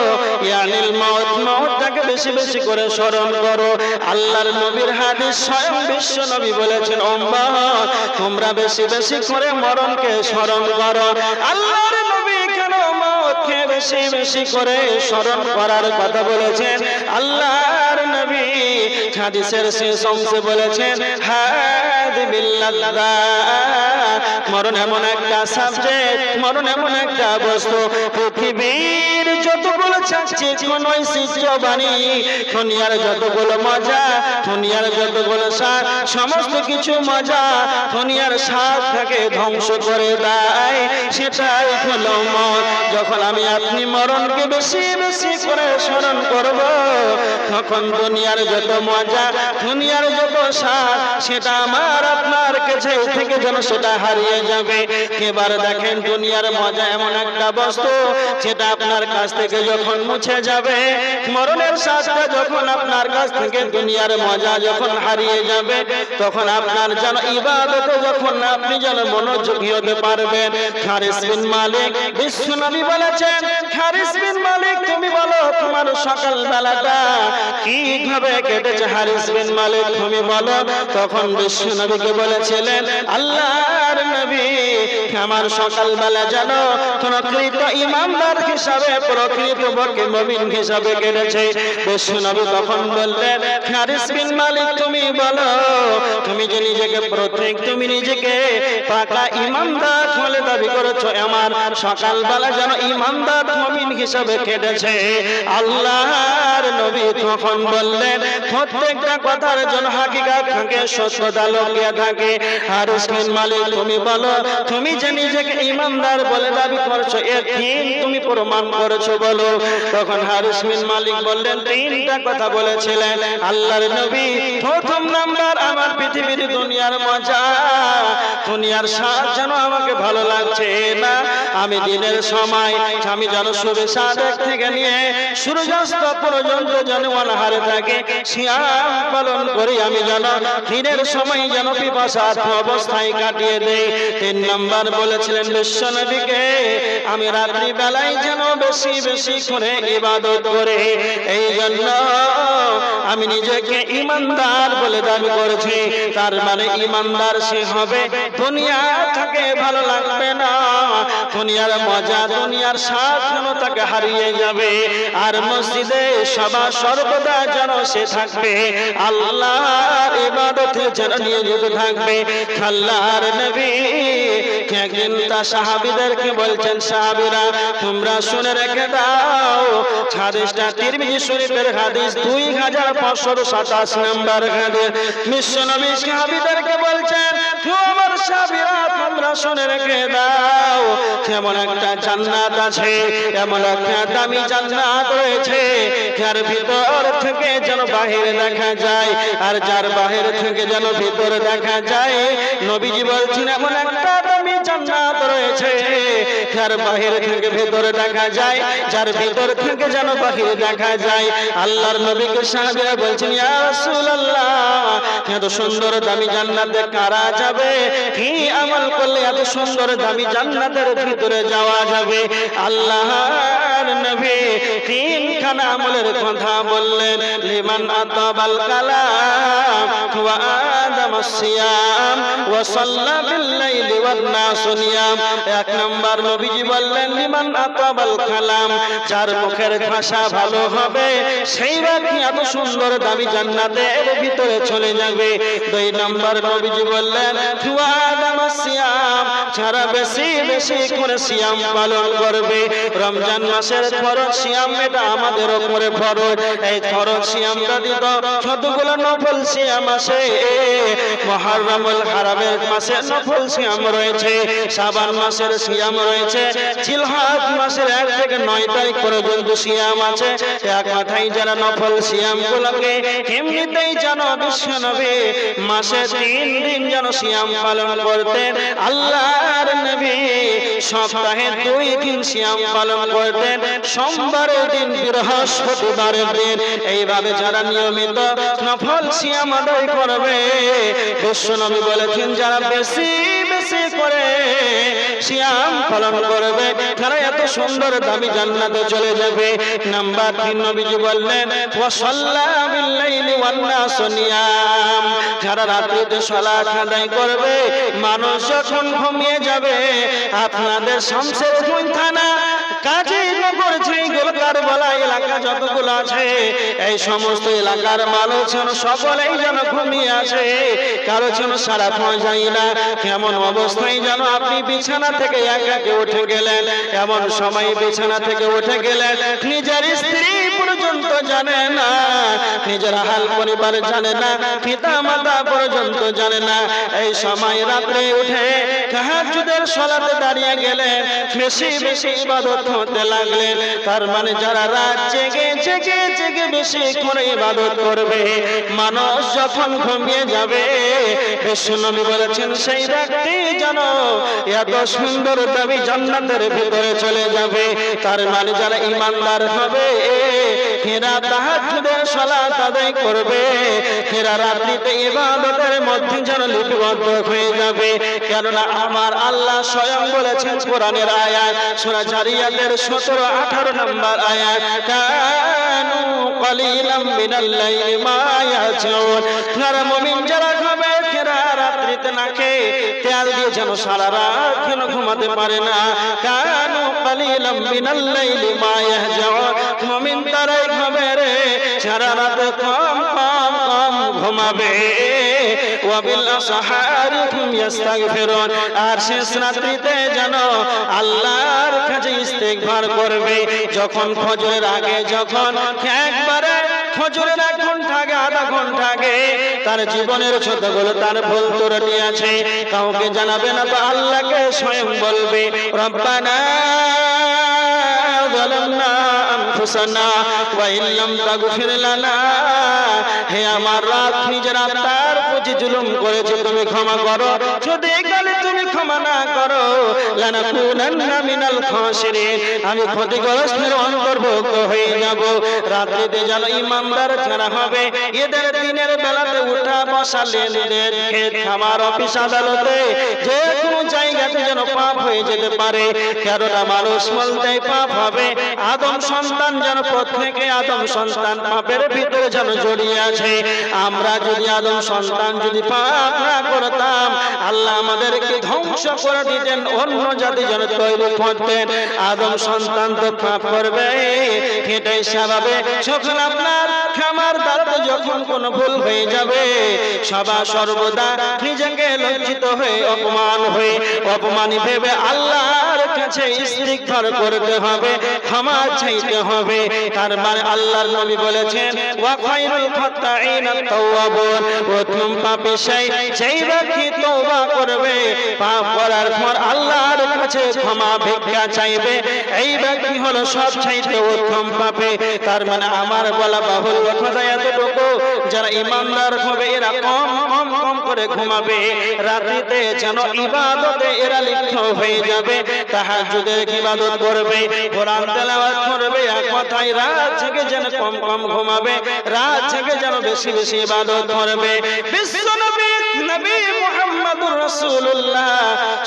Speaker 1: ইয়ানিল মাউত, মাউতটাকে বেশি বেশি করে স্মরণ করো। আল্লাহর নবীর হাদিস, স্বয়ং বিশ্ব নবী বলেছেন, উম্মত তোমরা বেশি বেশি করে মরণকে স্মরণ করো। আল্লাহর নবী কেন মাউতকে বেশি বেশি করে স্মরণ করার কথা বলেছেন? আল্লাহর নবী হাদিসের শেষ অংশে বলেছেন, হাদি বিল্লাল্লাহ, মরণ এমন একটা সাবজেক্ট, মরণ এমন একটা বস্তু, পৃথিবীর যতগুলো চাকচিক্য ঐশ্বর্য বাণী, দুনিয়ার যতগুলো মজা, দুনিয়ার যতগুলো স্বাদ, সমস্ত কিছু মজা দুনিয়ার স্বাদটাকে ধ্বংস করে দেয়, সেটাই হলো মরণ। যখন আমি আপনি মরণকে বেশি বেশি করে স্মরণ করব, তখন দুনিয়ার যত মজা, দুনিয়ার যত স্বাদ, সেটা আমার আপনার কাছে থেকে যেন সেটা হারিয়ে যাবে। এবার দেখেন, দুনিয়ার মজা এমন একটা বস্তু যেটা আপনার কাছ থেকে যখন মুছে যাবে, মরণের স্বাদটা যখন আপনার কাছ থেকে, দুনিয়ার মজা যখন হারিয়ে যাবে, তখন আপনার যেন ইবাদতে যখন আপনি যেন মনোযোগী হতে পারবেন। হারিস বিন মালিক, বিশ্বনবী বলেছেন, হারিস বিন মালিক তুমি বলো তোমার সকাল বেলাটা কিভাবে কেটেছে? হারিস বিন মালিক তুমি বলো। তখন বিশ্বনবীকে বলেছিলেন, আল্লাহর নবী আমার সকালবেলা যেন প্রকৃত ইমানদার হিসাবে, প্রকৃত মুমিন হিসাবে কেটেছে। বিশ্বনবী তখন বললেন, হারিস বিন মালিক তুমি বলো, তুমি যে নিজেকে তুমি নিজেকে পাকা ইমানদার বলে দাবি করেছো, আমার সকালবেলা যেন ইমানদার মুমিন হিসাবে কেটেছে। আল্লাহর নবী তখন বললেন, প্রত্যেকটা কথার জন্য হাকিকাত থাকে, সত্যতা লুকিয়ে থাকে। হারিস বিন মালিক তুমি বলো, তুমি যে নিজেকে ইমানদার বলে দাবি করছো, এর তিন তুমি প্রমাণ করেছো বলো। তখন হারিস বিন মালিক বললেন, তিনটা কথা বলেছিলেন আল্লাহর নবী। প্রথম নাম্বার, আমার পৃথিবীর দুনিয়ার মজা, দুনিয়ার স্বাদ যেন আমাকে ভালো লাগছে না। আমি দিনের সময় আমি যেন শুভে সাদেক থেকে নিয়ে সূর্যাস্ত পর্যন্ত যেন অনাহারে থাকে, সিয়াম পালন করি, আমি যেন দিনের সময় যেন পিপাসার্থ অবস্থায় কাটিয়ে দেই। তিন নাম্বার বলেছিলেন বিশ্বনবীকে, আমি রাত্রি বেলায় যেন বেশি বেশি করে ইবাদত করে, এই জন্য আমি নিজেকে ইমানদার বলে দাবি করেছি। তার মানে ইমানদার সে হবে, দুনিয়া তাকে ভালো লাগবে না, দুনিয়ার মজা, দুনিয়ার স্বাদ যেন তাকে হারিয়ে যাবে, আর মসজিদে সর্বদা যেন সে থাকবে, আল্লাহর ইবাদতে যেন নিয়োজিত থাকবে। আল্লাহর নবী একদিন তার সাহাবীদেরকে বলছেন, সাহাবীরা তোমরা শুনে রেখে দাও, হাদিসটা তিরমিজি শরীফের হাদিস 2527 নম্বর হাদিস। বিশ্বনবী সাহাবীদেরকে বলছেন, তোমার সাহাবীরা তোমরা শুনে রেখে দাও, এমন একটা জান্নাত আছে, এমন একটা দামি জান্নাত রয়েছে, যার ভিতর থেকে যেন বাহিরে দেখা যায়, আর যার বাহির থেকে যেন ভিতরে দেখা যায়। নবীজি বলছেন, এমন একটা দামি জান্নাত রয়েছে, যার বাহির থেকে ভিতরে দেখা যায়, যার ভিতর থেকে যেন বাহিরে দেখা যায়। আল্লাহর নবীকে সাহাবীরা বলছেন, ইয়া রাসূলুল্লাহ, এত সুন্দর দামি জান্নাতে কারা যাবে? কি আমল করলে এত সুন্দর দামি জান্নাতের ভিতরে যাওয়া যাবে? আল্লাহর নবী তিনখানা আমলের কথা বললেন, লিমান আতাবাল কালাম ওয়া আদামাস সিয়াম ওয়া সাল্লা বিল লাইলি ওয়ান নাসু নিয়াম। এক নাম্বার নবীজি বললেন লিমান আতাবাল কালাম, যার মুখের ভাষা ভালো হবে সেই ব্যক্তি এত সুন্দর দামি জান্নাতের ভিতরে চলে যাবে। দুই নাম্বার নবীজি বললেন ওয়া আদামাস সিয়াম, যারা বেশি বেশি করে সিয়াম পালন করবে। রমজান মাসের ফরজ সিয়াম, এটা আমাদের উপরে ফরজ। এই ফরজ সিয়াম ব্যতীত যতগুলো নফল সিয়াম আছে, মুহররমুল হারামের মাসে নফল সিয়াম রয়েছে, শাবান মাসের সিয়াম রয়েছে, জিলহজ মাসের 1 থেকে 9 তারিখ পর্যন্ত সিয়াম আছে। এক কথায় যারা নফল সিয়াম গুলোকে এমনিতেই যেন বিশ্বনবী মাসে 3 দিন যেন সিয়াম পালন করতেন। আল্লাহর নবী সপ্তাহে 2 দিন সিয়াম পালন করতেন, সোমবারের দিন, বৃহস্পতিবারের দিন। এইভাবে যারা নিয়মিত নফল সিয়াম আদায় করবে, বিশ্বনবী বলেছেন যারা বেশি বেশি করে সিয়াম পালন করবে তারা এত সুন্দর দামি জান্নাতে চলে যাবে। নাম্বার 3 নবীজি বললেন ওয়া সাল্লা বিল লাইলি ওয়ান নাসু নিয়াম, যারা রাত্রিতে সালাত আদায় করবে, মানুষ যখন ঘুমিয়ে যাবে, আপনাদের শামসেরগঞ্জ থানা, কাজীনগর, যেগুলো কারবালা এলাকা যতগুলো আছে, এই সমস্ত এলাকার মানুষ সকলেই যেন ঘুমিয়ে আছে, কারো যেন সারা পাওয়া যায় না। কেমন অবস্থায় যেন আপনি বিছানা থেকে একাকে উঠে গেলেন, এমন সময় বিছানা থেকে উঠে গেলেন, নিজের স্ত্রী পর্যন্ত জানে না, নিজের হাল পরিবার জানে না, পিতা মাতা পর্যন্ত জানে না। এই সময় রাত্রে উঠে তাহাজ্জুদের সালাতে দাঁড়িয়ে গেলেন, বেশি বেশি ইবাদত করতে লাগলেন। তার মানে যারা রাত জেগে জেগে জেগে বেশি করে ইবাদত করবে, মানুষ যখন ঘুমিয়ে যাবে, বিশ্বনবী বলেছেন সেই ব্যক্তি যেন এত সুন্দর দামি জান্নাতের ভিতরে চলে যাবে। তার মানে যারা ঈমানদার হবে, এরা তাহাজ্জুদের সালাত আদায় করবে, এরা রাত্রিতে ইবাদতের মধ্যে যেন লিপিবদ্ধ হয়ে যাবে। কেননা আমার আল্লাহ স্বয়ং বলেছেন কোরআনের আয়াত সূরা জারিয়াতের 17-18 নম্বর আয়াত, কানু কালিলাম মিনাল লাইলি মা ইয়াহজাউন, যারা মুমিন যারা হবে, এরা রাত্রিতে না খেয়ে তেল দিয়ে যেন সারা রাত কেন ঘুমাতে পারে না। কানু কালিলাম মিনাল লাইলি মা ইয়াহজাউন, মুমিন তারাই হবে রে সারা রাত কম কম কম ঘুমাবে। ওয়া বিল আসহারি হুম ইস্তাগফিরুন, আর শেষ রাত্রিতে যেন আল্লাহর কাছে ইস্তিগফার করবে। যখন ফজরের আগে, যখন একবারে ফজরের 1 ঘন্টা আগে, আধা ঘন্টা আগে তার জীবনের ছোটগুলো, তার ভুল ত্রুটি আছে, কাউকে জানাবে না, তো আল্লাহকে স্বয়ং বলবে রব্বানা যালামনা আনফুসানা ওয়া ইল্লাম তাগফির লানা, হে আমার রাত, নিজের আত্মার প্রতি জুলুম করেছে, তুমি ক্ষমা করো, যদি গেলে তুমি ক্ষমা না করো, লানাকুনান্না মিনাল খাসিরিন, আমি ক্ষতিগ্রস্তের অন্তর্ভুক্ত হয়ে যাব। রাত্রিতে যেন ইমানদার যারা হবে, এদের দিনের বেলাতে উঠা বসা, লেনদেন, ক্ষেত খামার, অফিস আদালতে, যে কোনো জায়গাতে যেন পাপ হয়ে যেতে পারে। কেননা মানুষ বলতেই পাপ হবে, আদম সন্তান যেন প্রত্যেকে আদম সন্তান পাপের ভিতরে যেন জড়িয়ে আছে। আমরা যদি আদম সন্তান যদি পাপ না করতাম, আল্লাহ আমাদেরকে ধ্বংস করে দিতেন, অন্য জাতি যেন তৈরি করতেন। আদম সন্তান তো পাপ করবে, এটাই স্বাভাবিক। যখন আপনার খামার দাঁড়াতে যখন কোনো ভুল হয়ে যাবে, সদা সর্বদা নিজেকে লজ্জিত হয়ে, অপমানী ভেবে আল্লাহর কাছে ইস্তিগফার করতে হবে, ক্ষমা চাইতে হবে। তার মানে আল্লাহর নবী বলেছেন ওয়া খায়রুল খাত্তাইনা তাওয়াবুন, প্রথম পাপী সেই ব্যক্তি তওবা করবে, পাপ করার পর আল্লাহর কাছে ক্ষমা ভিক্ষা চাইবে, এই ব্যক্তি হলো সবচাইতে উত্তম পাপী। তার মানে আমার বলা বাহুল্য কথা এতটুকু, যারা ঈমানদার হবে এরা কম কম কম করে ঘুমাবে, রাত্রিতে যেন ইবাদতে এরা লিপ্ত হয়ে যাবে, তাহাজ্জুদের ইবাদত করবে, কোরআন তেলাওয়াত করবে। এক কথায় রাত থেকে যেন কম কম ঘুমাবে, রাত থেকে যেন বেশি বেশি ইবাদত করবে। বিশ্বনবী নবী মুহাম্মদুর রাসূলুল্লাহ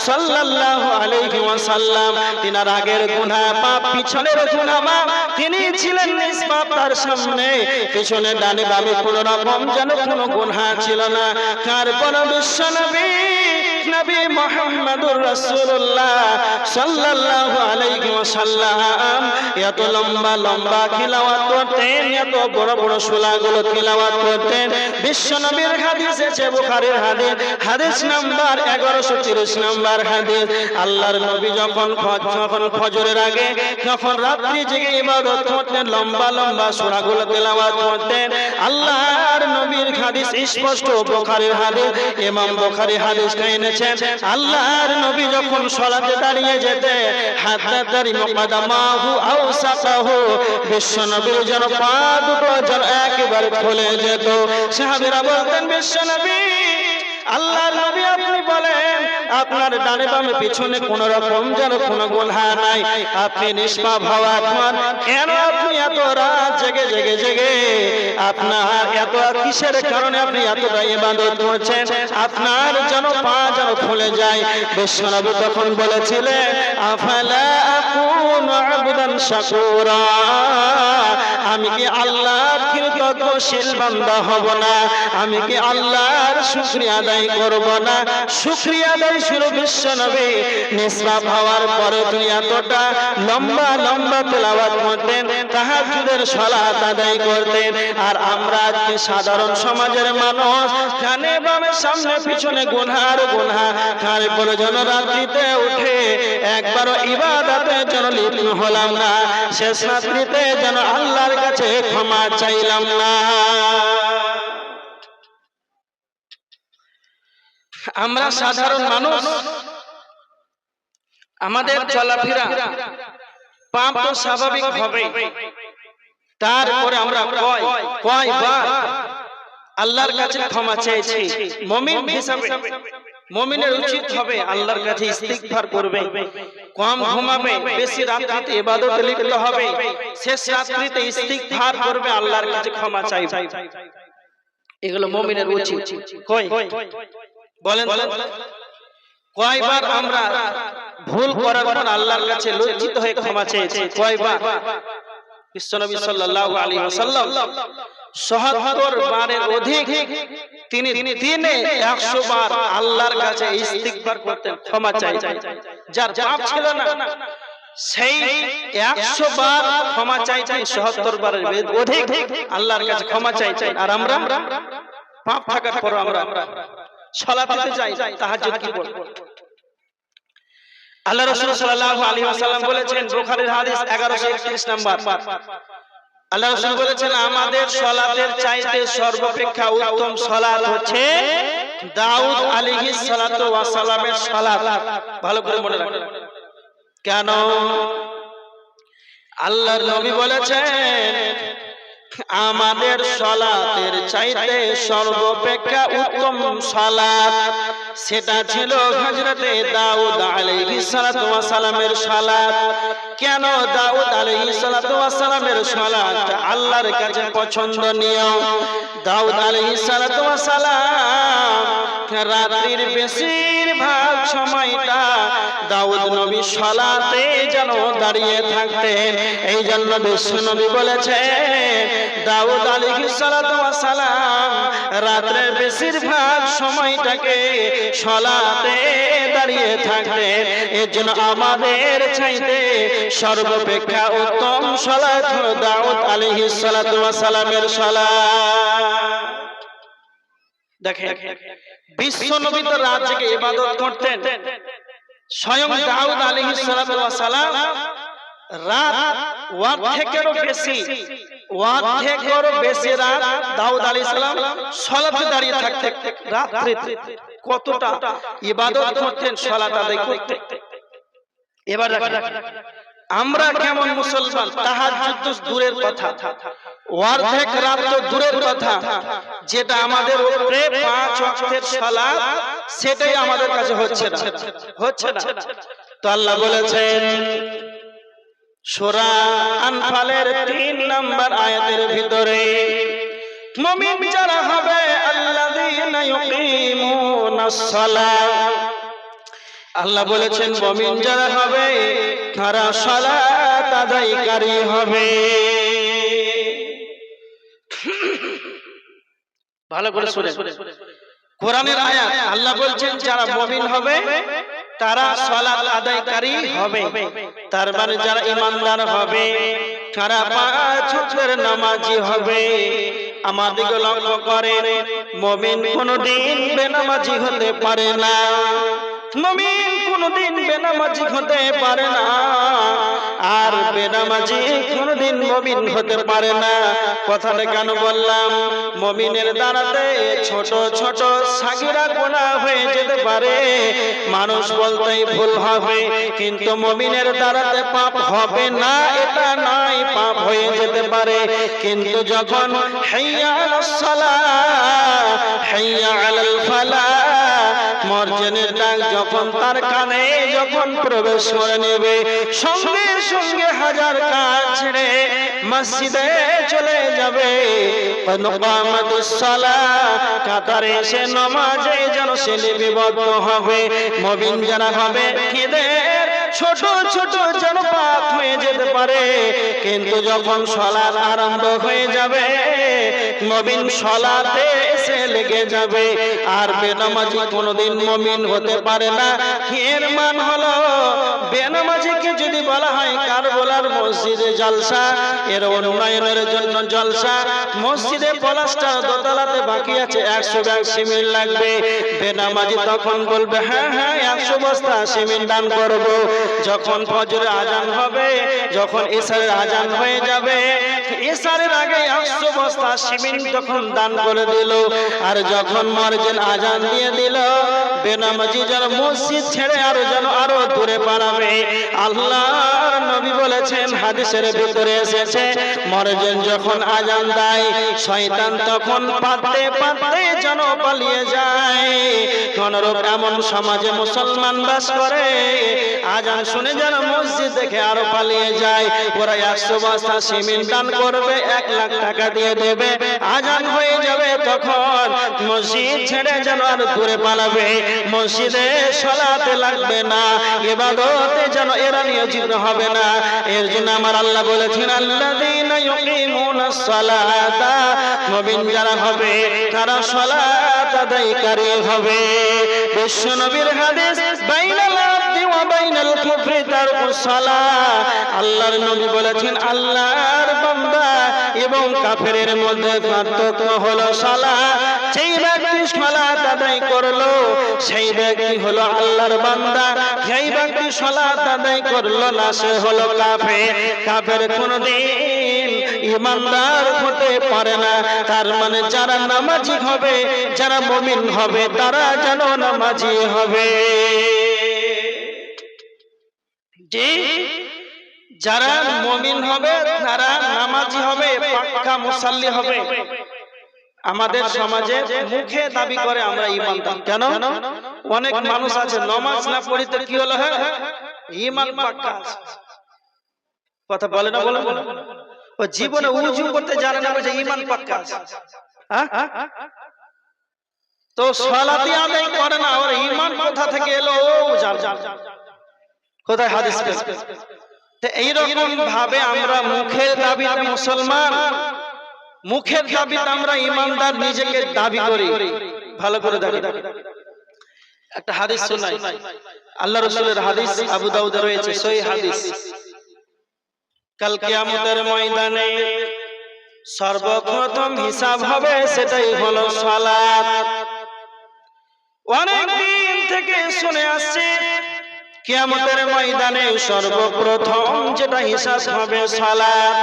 Speaker 1: সাল্লাল্লাহু আলাইহি ওয়াসাল্লাম তিনার আগের গুনাহ পাপ পিছনের গুনাহ মাপ তিনি ছিলেন নিষ্পাপ তার সামনে পিছনে ডানে বামে কোন রকম যেন কোনো গুনাহ ছিল না তারপর বিশ্বনবী নবী মুহাম্মদুর রাসূলুল্লাহ সাল্লাল্লাহু আলাইহি ওয়াসাল্লাম এত লম্বা লম্বা তিলাওয়াত করতেন এত বড় বড় সূরাগুলো তিলাওয়াত করতেন বিশ্বনবীর হাদিস আছে বুখারীর হাদিস হাদিস নাম্বার 1130 নাম্বার হাদিস আল্লাহর নবী যখন ফজরের আগে যখন রাত্রি জেগে ইবাদত করতেন লম্বা লম্বা সূরাগুলো তিলাওয়াত করতেন আল্লাহর নবীর হাদিস স্পষ্ট বুখারীর হাদিস ইমাম বুখারী হাদিসটা এনেছেন আল্লাহর নবী যখন সালাতে দাঁড়িয়ে যেতেন হাত্তা দারি মুকদ্দামাহু আও সাকাহু বিশ্বনবীর যেন পা দুটো যেন একেবারে খুলে যেত সাহাবীরা বলতেন বিশ্বনবী আল্লাহর নবী আপনি বলেন আপনার ডানে বামে পিছনে কোন রকম যেন কোনো গুনাহ নাই আপনি নিষ্পাপ হওয়ার পর কেন আপনি এত রাত জেগে জেগে জেগে আপনার এত কিসের কারণে আপনি এতটা ইবাদত করছেন আপনার যেন পা যেন খুলে যায় বিশ্বনবী তখন বলেছিলেন আফালা আকুনু আবদান শাকুরা আমি কি আল্লাহর কৃতজ্ঞশীল বান্দা হব না আমি কি আল্লাহর শুকরিয়া আদায় করব না শুকরিয়া আদায় শুরু বিশ্বনবী নিষ্পাপ হওয়ার পরে তিনি এতটা লম্বা লম্বা তেলাওয়াত করতেন তাহাজ্জুদের সালাত আদায় করতেন আর আমরা আজকে সাধারণ সমাজের মানুষ ডানে বামে সামনে পিছনে গুনাহ আর গুনাহ তারপরে যেন রাত্রিতে উঠে একবারও ইবাদতে যেন লিপ্ত হলাম না শেষ রাত্রিতে যেন আল্লাহর কাছে ক্ষমা চাইলাম না আমরা সাধারণ মানুষ আমাদের চলাফেরা পাপ তো স্বাভাবিক হবে তারপরে আমরা কয়বার আল্লাহর কাছে ক্ষমা চেয়েছি মুমিন হিসাবে মুমিনের উচিত হবে আল্লাহর কাছে ইস্তিগফার করবে কম ঘুমাবে বেশি রাতে ইবাদতে লিপ্ত হবে শেষ রাত্রিতে ইস্তিগফার করবে আল্লাহর কাছে ক্ষমা চাইবে এগুলো মুমিনের উচিত কই বলেন কয়বার আমরা ভুল করার পর আল্লাহর কাছে লজ্জিত হয়ে ক্ষমা চেয়েছি কয়বার বিশ্বনবী সাল্লাল্লাহু আলাইহি ওয়াসাল্লাম ৭৭ বারের অধিক তিনি দিনে ১০০ বার আল্লাহর কাছে ইস্তিগফার করতেন ক্ষমা চাইতেন যার পাপ ছিল না সেই ১০০ বার ক্ষমা চাইতেন ৭৭ বারের অধিক আল্লাহর কাছে ক্ষমা চাইতেন আর আমরা পাপ থাকার পর আমরা সালাতে যাই তাহাজ্জুদ কি পড়ব আল্লাহ রাসূল সাল্লাল্লাহু আলাইহি ওয়াসাল্লাম বলেছেন বুখারীর হাদিস 1131 নাম্বার আল্লাহ রাসূল বলেছেন আমাদের সালাতের চাইতে সর্বাপেক্ষা উত্তম সালাত হচ্ছে দাউদ আলাইহিস সালাতু ওয়াস সালামের সালাত ভালো করে মনে রাখবেন কেন আল্লাহর নবী বলেছেন আমাদের সালাতের চাইতে সর্বাপেক্ষা উত্তম সালাত সেটা ছিল হযরতে দাউদ আলাইহিস সালাতু ওয়াস সালামের সালাত কেন দাউদ আলাইহিস সালাতু ওয়াস সালামের সালাত আল্লাহর কাছে পছন্দনীয় দাউদ আলাইহিস সালাতু ওয়াস সালাম রাত্রির বেশিরভাগ সময়টা দাউদ নবী সালাতে যেন দাঁড়িয়ে থাকতেন এই জন্য বিশ্বনবী বলেছেন দাউদ আলাইহিস সালাতু ওয়াস সালাম রাতের বেশিরভাগ সময়টাকে সালাতে দাঁড়িয়ে থাকতেন এর জন্য আমাদের চাইতে সর্বাপেক্ষা উত্তম সালাত হলো দাউদ আলাইহিস সালাতু ওয়াস সালামের সালাত দেখেন বিশ্বনবী তো রাত জেগে ইবাদত করতেন স্বয়ং দাউদ আলাইহিস সালাতু ওয়াস সালাম রাত অর্ধেকেরও বেশি রাত দাউদ আলাইহিস সালাম সালাতে দাঁড়িয়ে থাকতেন রাত্রিতে কতটা ইবাদত করতেন সালাত আদায় করতেন এবার আমরা কেমন মুসলমান তাহাজ্জুদ তো দূরের কথা অর্ধেক রাত তো দূরের কথা যেটা আমাদের উপরে 5 ওয়াক্তের সালাত সেটাই আমাদের কাছে হচ্ছে না তো আল্লাহ বলেছেন সূরা আনফালের 3 নম্বর আয়াতের ভিতরে মুমিন যারা হবে আল্লাযীনা ইউকিমুনাস সালাত আল্লাহ বলেছেন মুমিন যারা হবে তারা সালাত আদায়কারী হবে। ভালো করে শুনে, কোরআনের আয়াত আল্লাহ বলছেন যারা মুমিন হবে তারা সালাত আদায়কারী হবে, তার মানে যারা ঈমানদার হবে তারা পাঁচ ওয়াক্তের নামাজি হবে। আমাদেরকে লক্ষ্য করেন, মুমিন কোনদিন বেনামাজি হতে পারে না, মুমিন কোনদিন বেনামাজি হতে পারে না, আর বেনামাজি কোনদিন মুমিন হতে পারে না। কথাটা কেন বললাম? মুমিনের দ্বারাতে ছোট ছোট সাগীরা গুনাহ হয়ে যেতে পারে, মানুষ বলতেই ভুল হবে, কিন্তু মুমিনের দ্বারাতে পাপ হবে না এটা নয়, পাপ হয়ে যেতে পারে। কিন্তু যখন হাইয়া আলাস সালাহ হাইয়া আলাল ফালাহ মর্জেনের ডাক যখন তার কানে যখন প্রবেশ করে নেবে, সঙ্গে সঙ্গে হাজার কাজ ছেড়ে মসজিদে চলে যাবে। কামাতুস সালাহ কাতারে এসে নামাজে যেন সে লিপিবদ্ধ হবে। মুমিন যারা হবে এদের ছোট ছোট যেন পাপ হয়ে যেতে পারে, কিন্তু যখন সালাত আরম্ভ হয়ে যাবে মুমিন সালাতে এসে লেগে যাবে। আর বেনামাজি কোনদিন মুমিন হতে পারে না। এর মান হলো বেনামাজিকে যদি বলা হয় কারবালার মসজিদে জলসা, এর উন্নয়নের জন্য জলসা, মসজিদে প্লাস্টার দোতলাতে বাকি আছে 100 ব্যাগ সিমেন্ট লাগবে, বেনামাজি তখন বলবে হ্যাঁ হ্যাঁ 100 বস্তা সিমেন্ট দান করব। যখন ফজরের আজান হবে, যখন ইশারের আজান হয়ে যাবে, ইশারের আগে 100 বস্তা সিমেন্ট তখন দান করে দিল। আর যখন মসজিদ আজান দিয়ে দিল, বেনামাজি যেন মসজিদ ছেড়ে আরো দূরে পালাবে। আল্লাহর নবী বলেছেন, হাদিসের ভিতরে এসেছে, মসজিদ যখন আজান দেয় শয়তান তখন পাতে পাতে যেন পালিয়ে যায়। কোনরূপ এমন সমাজে মুসলমান বাস করে, আজান শুনে যেন মসজিদ দেখে আরো পালিয়ে যায়। ওরা 100 বস্তা সিমেন্ট দান করবে, 1 লাখ টাকা দিয়ে দেবে, আজান হয়ে যাবে তখন মসজিদ ছেড়ে যেন আর দূরে পালাবে। মসজিদে সালাতে লাগবে না, ইবাদতে যেন এরা নিয়োজিত হবে না। এর জন্য আমার আল্লাহ বলেছেন, আল্লাযীনা ইউকিমুনাস সালাতা, মুমিন যারা হবে তারা সালাত আদায়কারী হবে। বিশ্ব নবীর হাদিস, বাইনাল আবদি ওয়া বাইনাল কুফরি তারকুস সালাহ, আল্লাহর নবী বলেছেন আল্লাহর বান্দা এবং কাফেরের মধ্যে পার্থক্য হলো সালাহ। যেই ব্যক্তি সালাত আদায় করলো সেই ব্যক্তি হলো আল্লাহর বান্দা, যেই ব্যক্তি সালাত আদায় করলো না সে হলো কাফের। কাফের কোনদিন ঈমানদার হতে পারে না। তার মানে যারা নামাজি হবে, যারা মুমিন হবে তারা যেন নামাজি হবে। জি, যারা মুমিন হবে তারা নামাজি হবে, পাক্কা মুসাল্লি হবে। আমাদের সমাজে মুখে দাবি করে আমরা ঈমানদার, কেন? অনেক মানুষ আছে নামাজ না পড়িতে কি হলো, হ্যাঁ ঈমান পাক্কা আছে, কথা বলে না, বলে ও জীবনে উজু করতে জানে না, বলে ঈমান পাক্কা আছে। তো সালাতি আদায় করে না, ওর ঈমান কোথা থেকে এলো ও জানে, কোথায় হাদিস পেয়েছে? তো এইরকম ভাবে আমরা মুখের দাবিতে মুসলমান, মুখের দাবিতে আমরা ঈমানদার নিজেকে দাবি করি। ভালো করে দেখো, একটা হাদিস শোনাই, আল্লাহ রাসূলের হাদিস, আবু দাউদে রয়েছে সহিহ হাদিস। কাল কিয়ামতের ময়দানে সর্বপ্রথম হিসাব হবে, সেটাই হলো সালাত। অনেক দিন থেকে শুনে আসছে কিয়ামতের ময়দানে সর্বপ্রথম যেটা হিসাব হবে সালাত।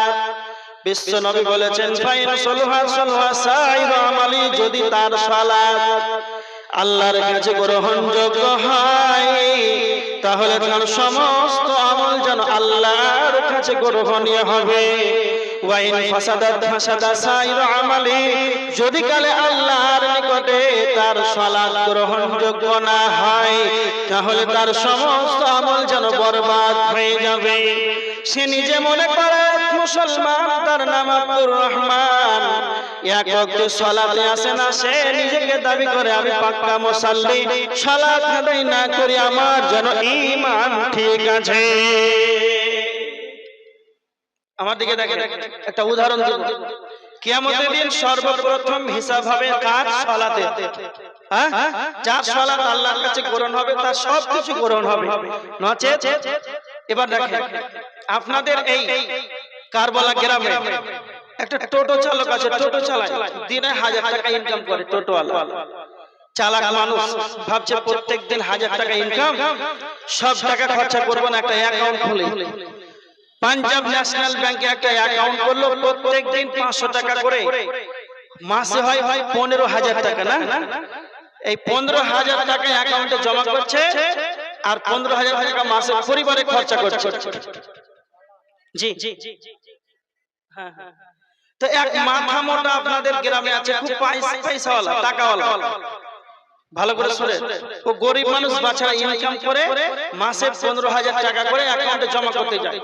Speaker 1: বিশ্ব নবী বলেছেন, ফাইন সলহা সলহা সাইর আমালি, যদি তার সালাত আল্লাহর কাছে গ্রহণযোগ্য হয় তাহলে তার সমস্ত আমল যেন আল্লাহর কাছে গ্রহণীয় হবে। ওয়া ইন ফাসাদাত ফাসাদা সাইরু আমালি, যদি কালে আল্লাহর নিকটে তার সালাত গ্রহণযোগ্য না হয় তাহলে তার সমস্ত আমল যেন বরবাদ হয়ে যাবে। সে নিজে মনে করে মুসলমান, তার নাম আব্দুর রহমান, এক ওয়াক্ত সালাতে আসে না, সে নিজেকে দাবি করে আমি পাক্কা মুসাল্লি, সালাত আদায় না করি আমার যেন ঈমান ঠিক আছে। আমার দিকে দেখেন, একটা উদাহরণ দেব। কিয়ামতের দিন সর্বপ্রথম হিসাব হবে কার? সালাতে। হ্যাঁ, যার সালাত আল্লাহর কাছে গ্রহণ হবে তার সবকিছু গ্রহণ হবে, নচেত। এবার দেখেন, আপনাদের এই কারবালা গ্রামে একটা টোটো চালক আছে, টোটো চালায়, দিনে 1000 টাকা ইনকাম করে। টোটোওয়ালা চালাক মানুষ, ভাবছে প্রত্যেকদিন 1000 টাকা ইনকাম, সব টাকা খরচা করবো না, একটা অ্যাকাউন্ট খুলে পাঞ্জাব ন্যাশনাল ব্যাংকে একটা অ্যাকাউন্ট করলো, প্রত্যেকদিন 500 টাকা করে, মাসে হয় 15,000 টাকা। না, এই 15,000 টাকা অ্যাকাউন্টে জমা করছে আর 15,000 টাকা মাসে পরিবারে খরচা করছে। জি, হ্যাঁ, তো এক মাথা মোটা আপনাদের গ্রামে আছে, খুব পয়সাওয়ালা, টাকাওয়ালা। ভালো করে শুনে, ও গরিব মানুষ, বাছারা ইনকাম করে মাসে 15,000 টাকা করে অ্যাকাউন্টে জমা করতে যায়।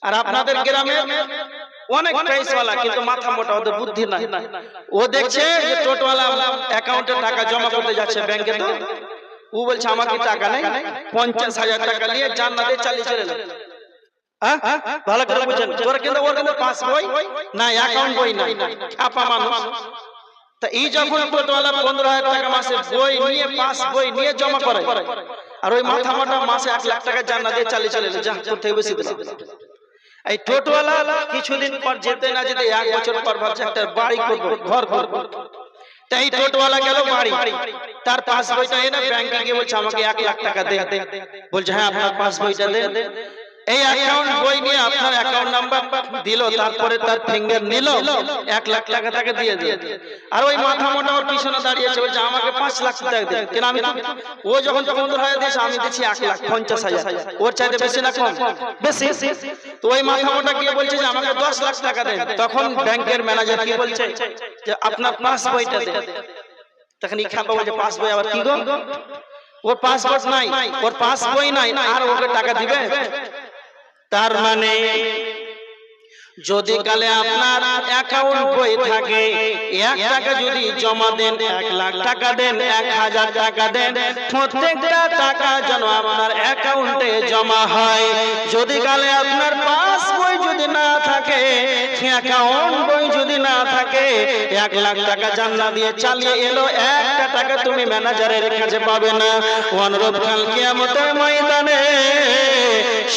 Speaker 1: আর আপনাদের গ্রামে অনেক পয়সাওয়ালা কিন্তু মাথা মোটা, ওদের বুদ্ধি নাই। ও দেখছে যে টোটোওয়ালা অ্যাকাউন্টে টাকা জমা করতে যাচ্ছে ব্যাংকে, তো ও বলছে আমার কি টাকা নেই, 50,000 টাকা নিয়ে জান্নাতে চালিয়ে চলে গেল। ভালো করে বুঝেন, ওর কিন্তু পাস বই না, অ্যাকাউন্ট বই না, ছাপা মানুষ। তা এই যখন টোটোওয়ালা 15,000 টাকা মাসে বই নিয়ে, পাস বই নিয়ে জমা করে, আর ওই মাথা মোটা মাসে 1 লাখ টাকা জান্নাতে চালিয়ে চলে গেল, যা করতে বেশি দিল। এই টোটোওয়ালা কিছুদিন পর যেতে না যেতে 1 বছর পর ভাবছে একটা বাড়ি করব, ঘর করব। তাই টোটোওয়ালা গেল বাড়ি, তার পাস বইটা এনে ব্যাংকে গিয়ে বলছে আমাকে 1 লাখ টাকা দে। বলছে হ্যাঁ আপনার পাস বইটা দেন। এই অ্যাকাউন্ট বই নিয়ে আপনার অ্যাকাউন্ট নাম্বার দিল, তারপরে তার ফিঙ্গার নিল, 1 লাখ টাকা তাকে দিয়ে দিল। আর ওই মাথা মোটা ওর পিছনে দাঁড়িয়েছে, বলছে আমাকে 5 লাখ টাকা দেন। কেন আমি, ও যখন 15,000 দিয়েছে আমি দিচ্ছি 1,50,000, ওর চাইতে বেশি না কম? বেশি। তো ওই মাথা মোটা গিয়ে বলছে যে আমাকে 10 লাখ টাকা দেন। তখন ব্যাংকের ম্যানেজার কি বলছে যে আপনার পাস বইটা দেন। তখন এই খাপা বলছে পাস বই আবার কি গো, ওর পাসপোর্ট নাই, ওর পাস বই নাই, আর ওকে টাকা দিবে? তার মানে যদি কালে আপনার অ্যাকাউন্ট বই থাকে, 1 টাকা যদি জমা দেন, 1 লাখ টাকা দেন, 1,000 টাকা দেন, প্রত্যেকটা টাকা যেন আপনার অ্যাকাউন্টে জমা হয়। যদি কালে আপনার পাস বই যদি না থাকে, অ্যাকাউন্ট বই যদি না থাকে, 1 লাখ টাকা জান্নাত দিয়ে চালিয়ে এলো, 1টা টাকা তুমি ম্যানেজারের কাছে পাবে না। অনুরূপ কাল কিয়ামতের ময়দানে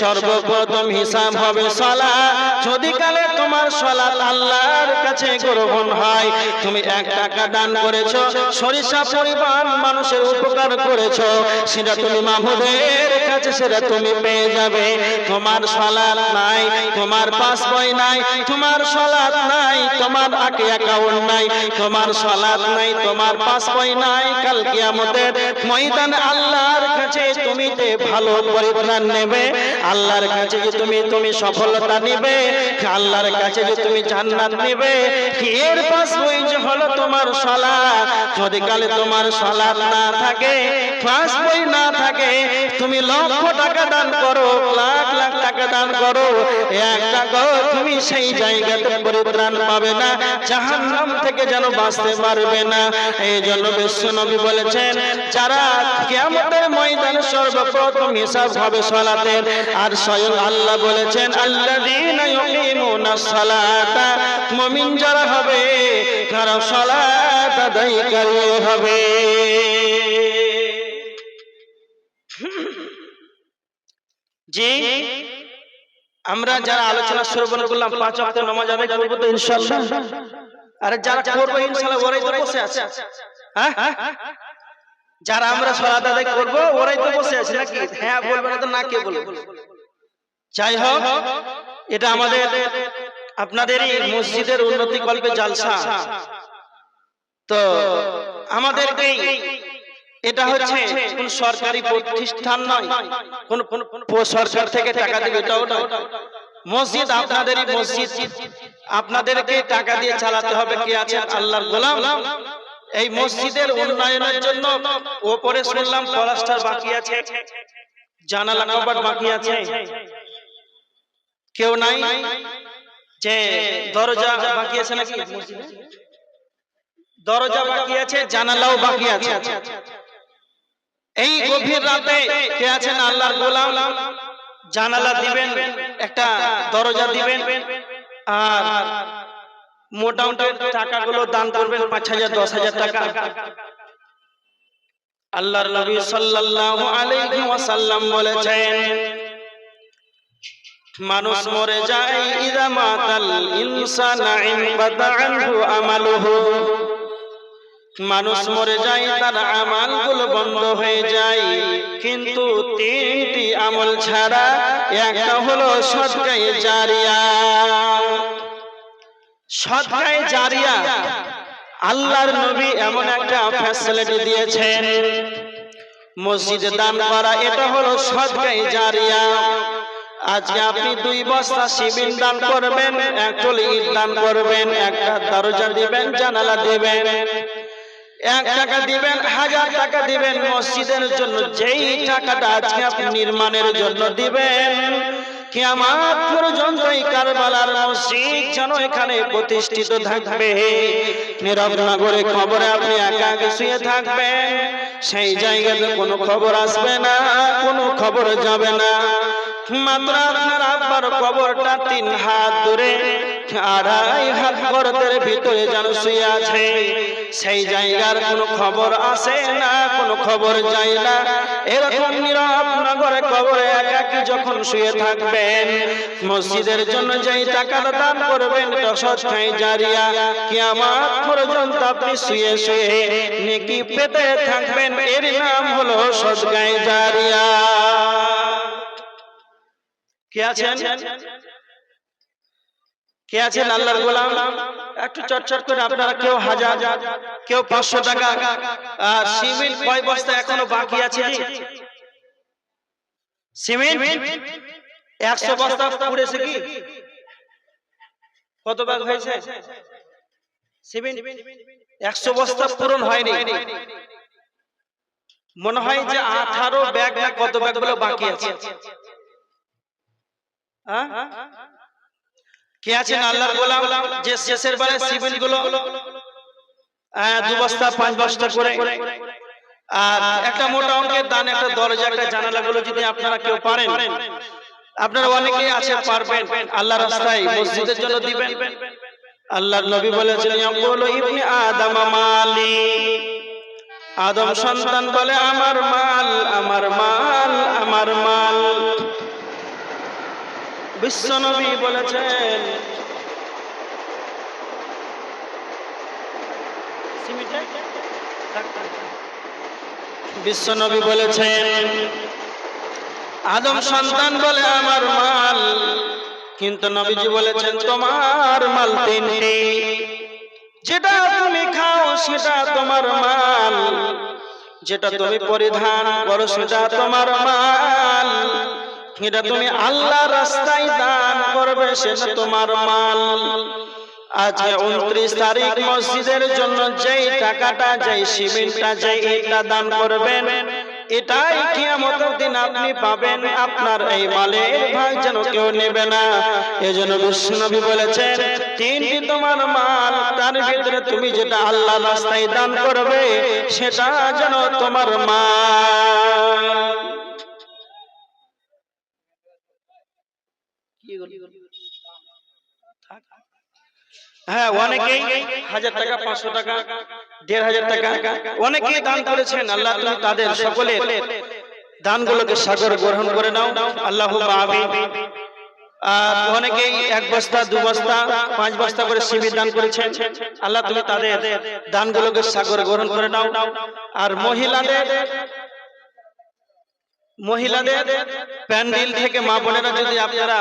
Speaker 1: সর্বপ্রথম হিসাব হবে সালাত। যদি কালে তোমার সালাত আল্লাহর কাছে গ্রহণ হয়, তুমি 1 টাকা দান করেছো, সরিষা পরিমাণ মানুষের উপকার করেছো, সেটা তুমি মাহমুদের কাছে সেটা তুমি পেয়ে যাবে। তোমার সালাত নাই, তোমার পাস বই নাই, তোমার সালাত নাই, তোমার অ্যাকাউন্ট নাই, তোমার সালাত নাই, তোমার পাস বই নাই, কাল কিয়ামতের ময়দানে আল্লাহর কাছে তুমি তে ভালো পরিত্রাণ নেবে, আল্লাহর কাছে যে তুমি সফলতা নেবে, আল্লাহর কাছে যে তুমি জান্নাত নেবে। এর পাস বই যে হলো তোমার সালাত। যদি কালে তোমার সালাত না থাকে, পাস বই না থাকে, তুমি লক্ষ টাকা দান করো, লাখ লাখ টাকা দান করো, 1 টাকা তুমি সেই জায়গাতে পরিত্রাণ পাবে না, জাহান্নাম থেকে যেন বাঁচতে পারবে না। এই জন্য বিশ্বনবী বলেছেন, যারা কিয়ামতের ময়দানে সর্বপ্রথম হিসাব হবে সালাতের। আর স্বয়ং আল্লাহ বলেছেন, আল্লাযীনা ইউকিমুনাস সালাতা, মুমিন যারা হবে তারা সালাত আদায়কারী হবে। জি, আমরা যারা আলোচনা শ্রবণ করলাম 5 ওয়াক্ত নামাজ আদায় করব তো ইনশাআল্লাহ। আর যারা করব ইনশাআল্লাহ ওরাই তো বসে আছে। হ্যাঁ, যারা আমরা সালাত আদায় করব ওরাই তো বসে আছে নাকি? হ্যাঁ বলবে না তো না কে বলবে? যাই হোক, এটা আমাদের আপনাদেরই মসজিদের উন্নতি কল্পে জালসা। তো আমাদেরকে এটা হচ্ছে কোন সরকারি প্রতিষ্ঠান নয়, কোন সরকার থেকে টাকা দিবে এটাও নয়। মসজিদ আপনাদেরই মসজিদ, আপনাদেরকে টাকা দিয়ে চালাতে হবে। কে আছেন আল্লাহর গোলাম? এই মসজিদের উন্নয়নের জন্য ওপরে শুনলাম প্লাস্টার বাকি আছে, জানালা কপাট বাকি আছে, কেউ নাই যে দরজা বাকি আছে নাকি? দরজা বাকি আছে, জানালাও বাকি আছে। এই গভীর রাতে কে আছেন আল্লাহর গোলাম? জানালা দিবেন, একটা দরজা দিবেন, আর মোটামুটি টাকাগুলো দান করবেন, 5,000 10,000 টাকা। আল্লাহর নবী সাল্লাল্লাহু আলাইহি ওয়াসাল্লাম বলেছেন, মানুষ মরে যায় ইযা মাতাল ইনসানা ইনকাতা আনহু আমালুহু, মানুষ মরে যায় তার আমলগুলো বন্ধ হয়ে যায়, কিন্তু 3টি আমল ছাড়া, একটা হলো সদকায়ে জারিয়া। সদকায়ে জারিয়া আল্লাহর নবী এমন একটা ফ্যাসিলিটি দিয়েছেন, মসজিদে দান করা, এটা হলো সদকায়ে জারিয়া। আজকে আপনি 2 বস্তা সিমেন্ট দান করবেন, 1 টলি ইট দান করবেন, একটা দরজা দিবেন, জানালা দিবেন, 1 টাকা দিবেন, 1000 টাকা দিবেন মসজিদের জন্য। যেই টাকাটা আজকে আপনি নির্মাণের জন্য দিবেন, কিয়ামত পর্যন্ত এই কারবালার মসজিদ যেন এখানে প্রতিষ্ঠিত থাকবে। নীরব নগরে কবরে আপনি একা একা শুয়ে থাকবেন, সেই জায়গাতে কোনো খবর আসবে না, কোনো খবর যাবে না। মাত্র আপনার আব্বার কবরটা 3 হাত দূরে, 2.5 হাত গর্তের ভিতরে যেন শুয়ে আছে, সেই জায়গার কোনো খবর আসে না, কোনো খবর যায় না। এরকম নীরব নগরে কবরে একাকী যখন শুয়ে থাকবেন, মসজিদের জন্য যেই টাকাটা দান করবেন, এটা সদকায়ে জারিয়া। কিয়ামত পর্যন্ত আপনি শুয়ে শুয়ে নেকি পেতে থাকবেন, এর নাম হলো সদকায়ে জারিয়া। কে আছেন? কে আছেন আল্লাহর গোলাম? একটু চটচট করে আপনারা, কেউ 1000, কেউ 500 টাকা। আর সিমেন্ট কয় বস্তা এখনো বাকি আছে? সিমেন্ট 100 বস্তা পুড়েছে কি? কত ভাগ হয়েছে? সিমেন্ট 100 বস্তা পূরণ হয়নি, মনে হয় যে 18 ব্যাগ না কত ব্যাগ গুলো বাকি আছে। কে আছেন আল্লাহর গোলাম যে শেষের বেলায় সিমেন্ট গুলো 2 বস্তা 5 বস্তা করে, আর একটা মোটা অঙ্কের দান, একটা দরজা, একটা জানালা গুলো যদি আপনারা কেউ পারেন, আপনারা অনেকেই আছে পারবেন, আল্লাহর রাস্তায় মসজিদের জন্য দিবেন। আল্লাহর নবী বলেছেন, ইয়াকুলু ইবনে আদম মালি, আদম সন্তান বলে আমার মাল, আমার মাল, আমার মাল। বিশ্ব নবী বলেছেন, বিশ্ব নবী বলেছেন, আদম সন্তান বলে আমার মাল, কিন্তু নবীজি বলেছেন তোমার মাল 3টি, যেটা তুমি খাও সেটা তোমার মাল, যেটা তুমি পরিধান করো সেটা তোমার মাল, এটা তুমি আল্লাহর রাস্তায় দান করবে সেটা তোমার মাল। আজকে 29 তারিখ মসজিদের জন্য যেই টাকাটা, যেই সিমেন্টটা, যেই ইটটা দান করবেন, এটাই কিয়ামতের দিন আপনি পাবেন। আপনার এই মালের ভাগ যেন কেউ নেবে না। এজন্য বিশ্বনবী বলেছেন, 3টি তোমার মাল, তার ভিতরে তুমি যেটা আল্লাহর রাস্তায় দান করবে সেটা যেন তোমার মাল। হ্যাঁ, অনেকেই 1000 টাকা, 500 টাকা, 1500 টাকা অনেকেই দান করেছেন। আল্লাহ তুমি তাদের সকলের দানগুলোকে সাগর গ্রহণ করে নাও, আল্লাহুম্মা আমিন। আর অনেকেই 1 বস্তা, 2 বস্তা, 5 বস্তা করে সিমেন্ট দান করেছেন, আল্লাহ তুমি তাদের দানগুলোকে সাগর গ্রহণ করে নাও। আর মহিলাদের প্যান্ডেল থেকে মা বোনেরা যদি আপনারা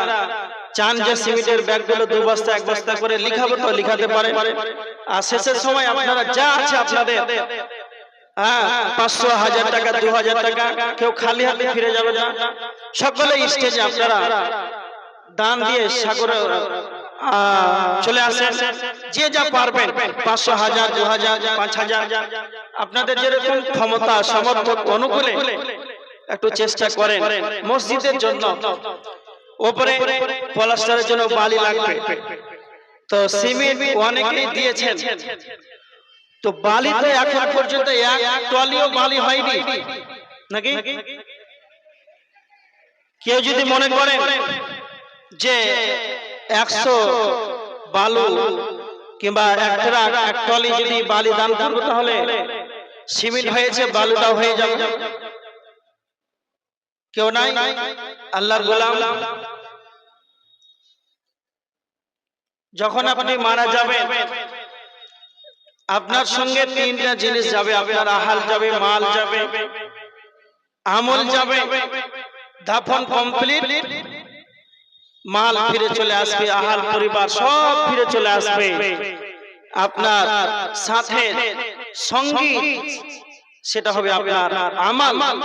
Speaker 1: চান যে সিমেন্টের ব্যাগগুলো 2 বস্তা 1 বস্তা করে লিখাবো, তো লিখাতে পারেন। আর শেষের সময় আপনারা যা আছে আপনাদের 500, 1000 টাকা, 2000 টাকা, কেউ খালি হাতে ফিরে যাবে না। সকলে স্টেজে আপনারা দান দিয়ে সাগরে চলে আসেন। যে যা পারবেন 500, 1000, 2000, 5000 আপনাদের যেরকম ক্ষমতা সামর্থ্য অনুকূলে একটু চেষ্টা করেন। মসজিদের জন্য উপরে প্লাস্টারের জন্য বালি লাগবে, তো সিমেন্ট অনেকেই দিয়েছেন, তো বালি তো এখন পর্যন্ত এক টলিও বালি হয়নি নাকি? কেউ যদি মনে করেন যে 100 বালু কিংবা এক টলি যদি বালি দান করবো তাহলে সিমেন্ট হয়েছে, বালুটাও হয়ে যাবে, কেউ নাই। আল্লাহর গোলাম, যখন আপনি মারা যাবেন আপনার সঙ্গে 3টা জিনিস যাবে, আপনার আহাল যাবে, মাল যাবে, আমল যাবে। দাফন কমপ্লিট, মাল ফিরে চলে আসবে, আহাল পরিবার সব ফিরে চলে আসবে। আপনার সাথে সঙ্গী সেটা হবে আপনার আমল।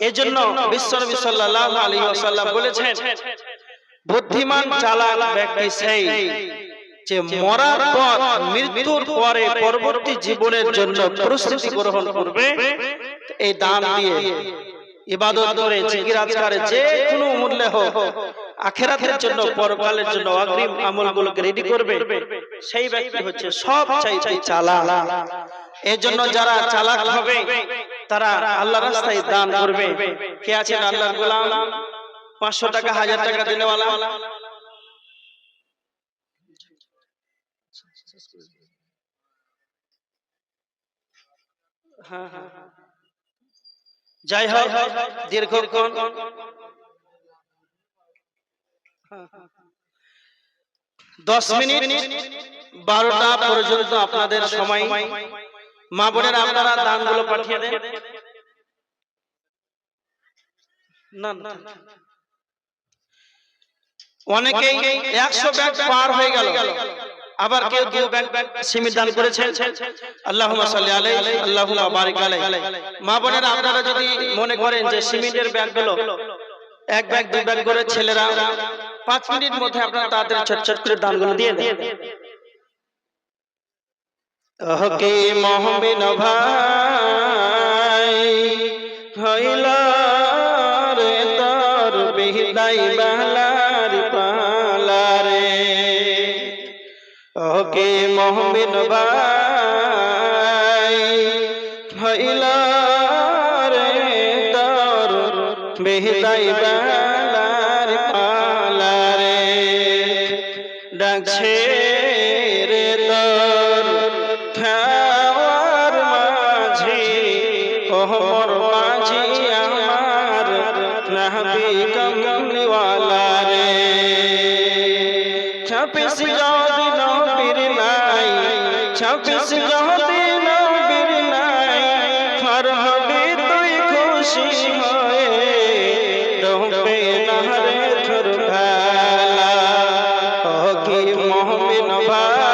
Speaker 1: এজন্য বিশ্বনবী সাল্লাল্লাহু আলাইহি ওয়াসাল্লাম বলেছেন, বুদ্ধিমান চালাক ব্যক্তি সেই যে মরার পর, মৃত্যুর পরে পরবর্তী জীবনের জন্য প্রস্তুতি গ্রহণ করবে এই দান দিয়ে, ইবাদত করে, জিকির আজকারে, যে কোনো মূল্যে হোক, আখিরাতের জন্য, পরকালের জন্য অগ্রিম আমলগুলোকে রেডি করবে। সেই ব্যক্তি হচ্ছে সবচাইতে চালাক। এজন্য যারা চালাক হবে তারা আল্লাহর রাস্তায় দান করবে। কে আছেন আল্লাহর গোলাম 500 টাকা 1000 টাকা দেনেওয়ালা? হ্যাঁ হ্যাঁ, যাই হোক, দীর্ঘক্ষণ 10 মিনিট 12টা পর্যন্ত আপনাদের সময়। মা বোনেরা আপনারা দানগুলো পাঠিয়ে দেন। না না, অনেকেই 100 ব্যাগ পার হয়ে গেল, আবার কেউ 2 ব্যাগ সিমেন্ট দান করেছেন। আল্লাহুম্মা সাল্লি আলাইহি, আল্লাহুম্মা বারিক আলাইহি। মা বোনেরা আপনারা যদি মনে করেন যে সিমেন্টের ব্যাগগুলো 1 ব্যাগ 2 ব্যাগ করে ছেলেরা 5 মিনিট মধ্যে আপনারা তাদের ছোট করে দানগুলো দিয়ে দেন। ওকে মুমিন ভাই হইল রে তোর বিদায় বালার পালারে। ওকে মুমিন ভাই হইল রে তোর বিদায় বালার পালারে। ডাকছে রে তোর খাওয়ার মাঝি, ওহর মাঝি আমার নবী কমলিওয়ালা রে। 26 যদি নবীর নাই, 26 যদি নবীর নাই, আর হবি তুই খুশি হয়ে, ডুবে না রে তোর ভেলা। ও কি মুমিন ভাই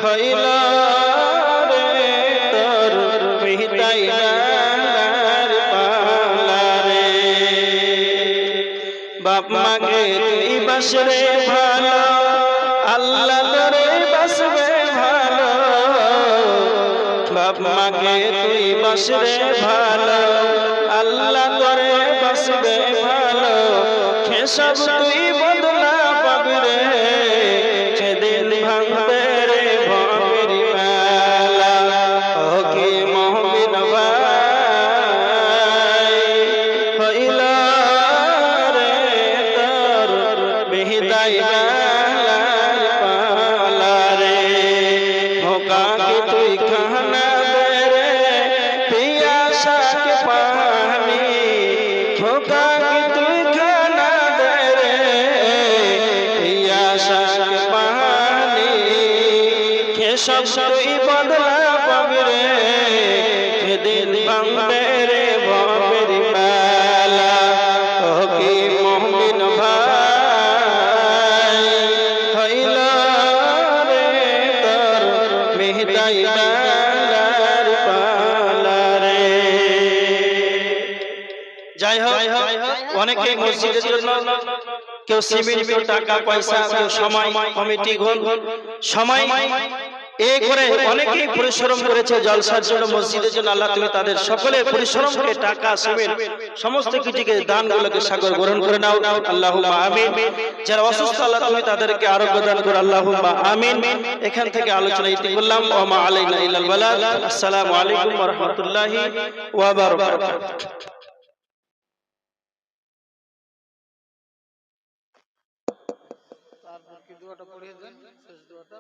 Speaker 1: হইল রে তোর বিদায় বালার পালারে। বাপ মাকে তুই বাসরে ভালো, আল্লাহ তোরে বাসবে ভালো। বাপ মাকে তুই বাসরে ভালো, আল্লাহ তোরে বাসবে ভালো। খেসব তুই বদলা পাবি রে, সেদিন ভাঙবে রে ভবের মেলা। ও কি মুমিন ভাই হইল রে তোর বিদায় বালার পালারে। ধোকা কি তুই খানা দে রে পিয়াসা কে পানি, ধোকা কি তুই খানা দে রে পিয়াসা কে পানি। খেসব তুই বদলা পাবি রে, সেদিন ভাঙবে রে ভবের মেলা। ও কি মুমিন ভাই হইল রে তোর বিদায় বালার পালারে। যাই হোক অনেকে মসজিদের জন্য কেউ সিমেন্ট, কেউ টাকা পয়সা, কেউ সময়, কমিটি গণ সময় এই করে অনেকেই পরিশ্রম করেছে জলসার জন্য, মসজিদের জন্য। আল্লাহ তুমি তাদের সকলের পরিশ্রমকে, টাকা, সিমেন্ট, সমস্ত কিছুকে, দানগুলোকে সাগর গ্রহণ করে নাও, আল্লাহুম্মা আমিন। যারা অসুস্থ আল্লাহ তুমি তাদেরকে আরোগ্য দান করো, আল্লাহুম্মা আমিন। এখান থেকে আলোচনা ইতি করলাম। ওয়া মা আলাইনা ইল্লাল বালাগ। আসসালামু আলাইকুম ওয়া রাহমাতুল্লাহি ওয়া বারাকাতুহু।
Speaker 2: তারপর কি দোয়াটা পড়িয়ে দেন, শেষ দোয়াটা।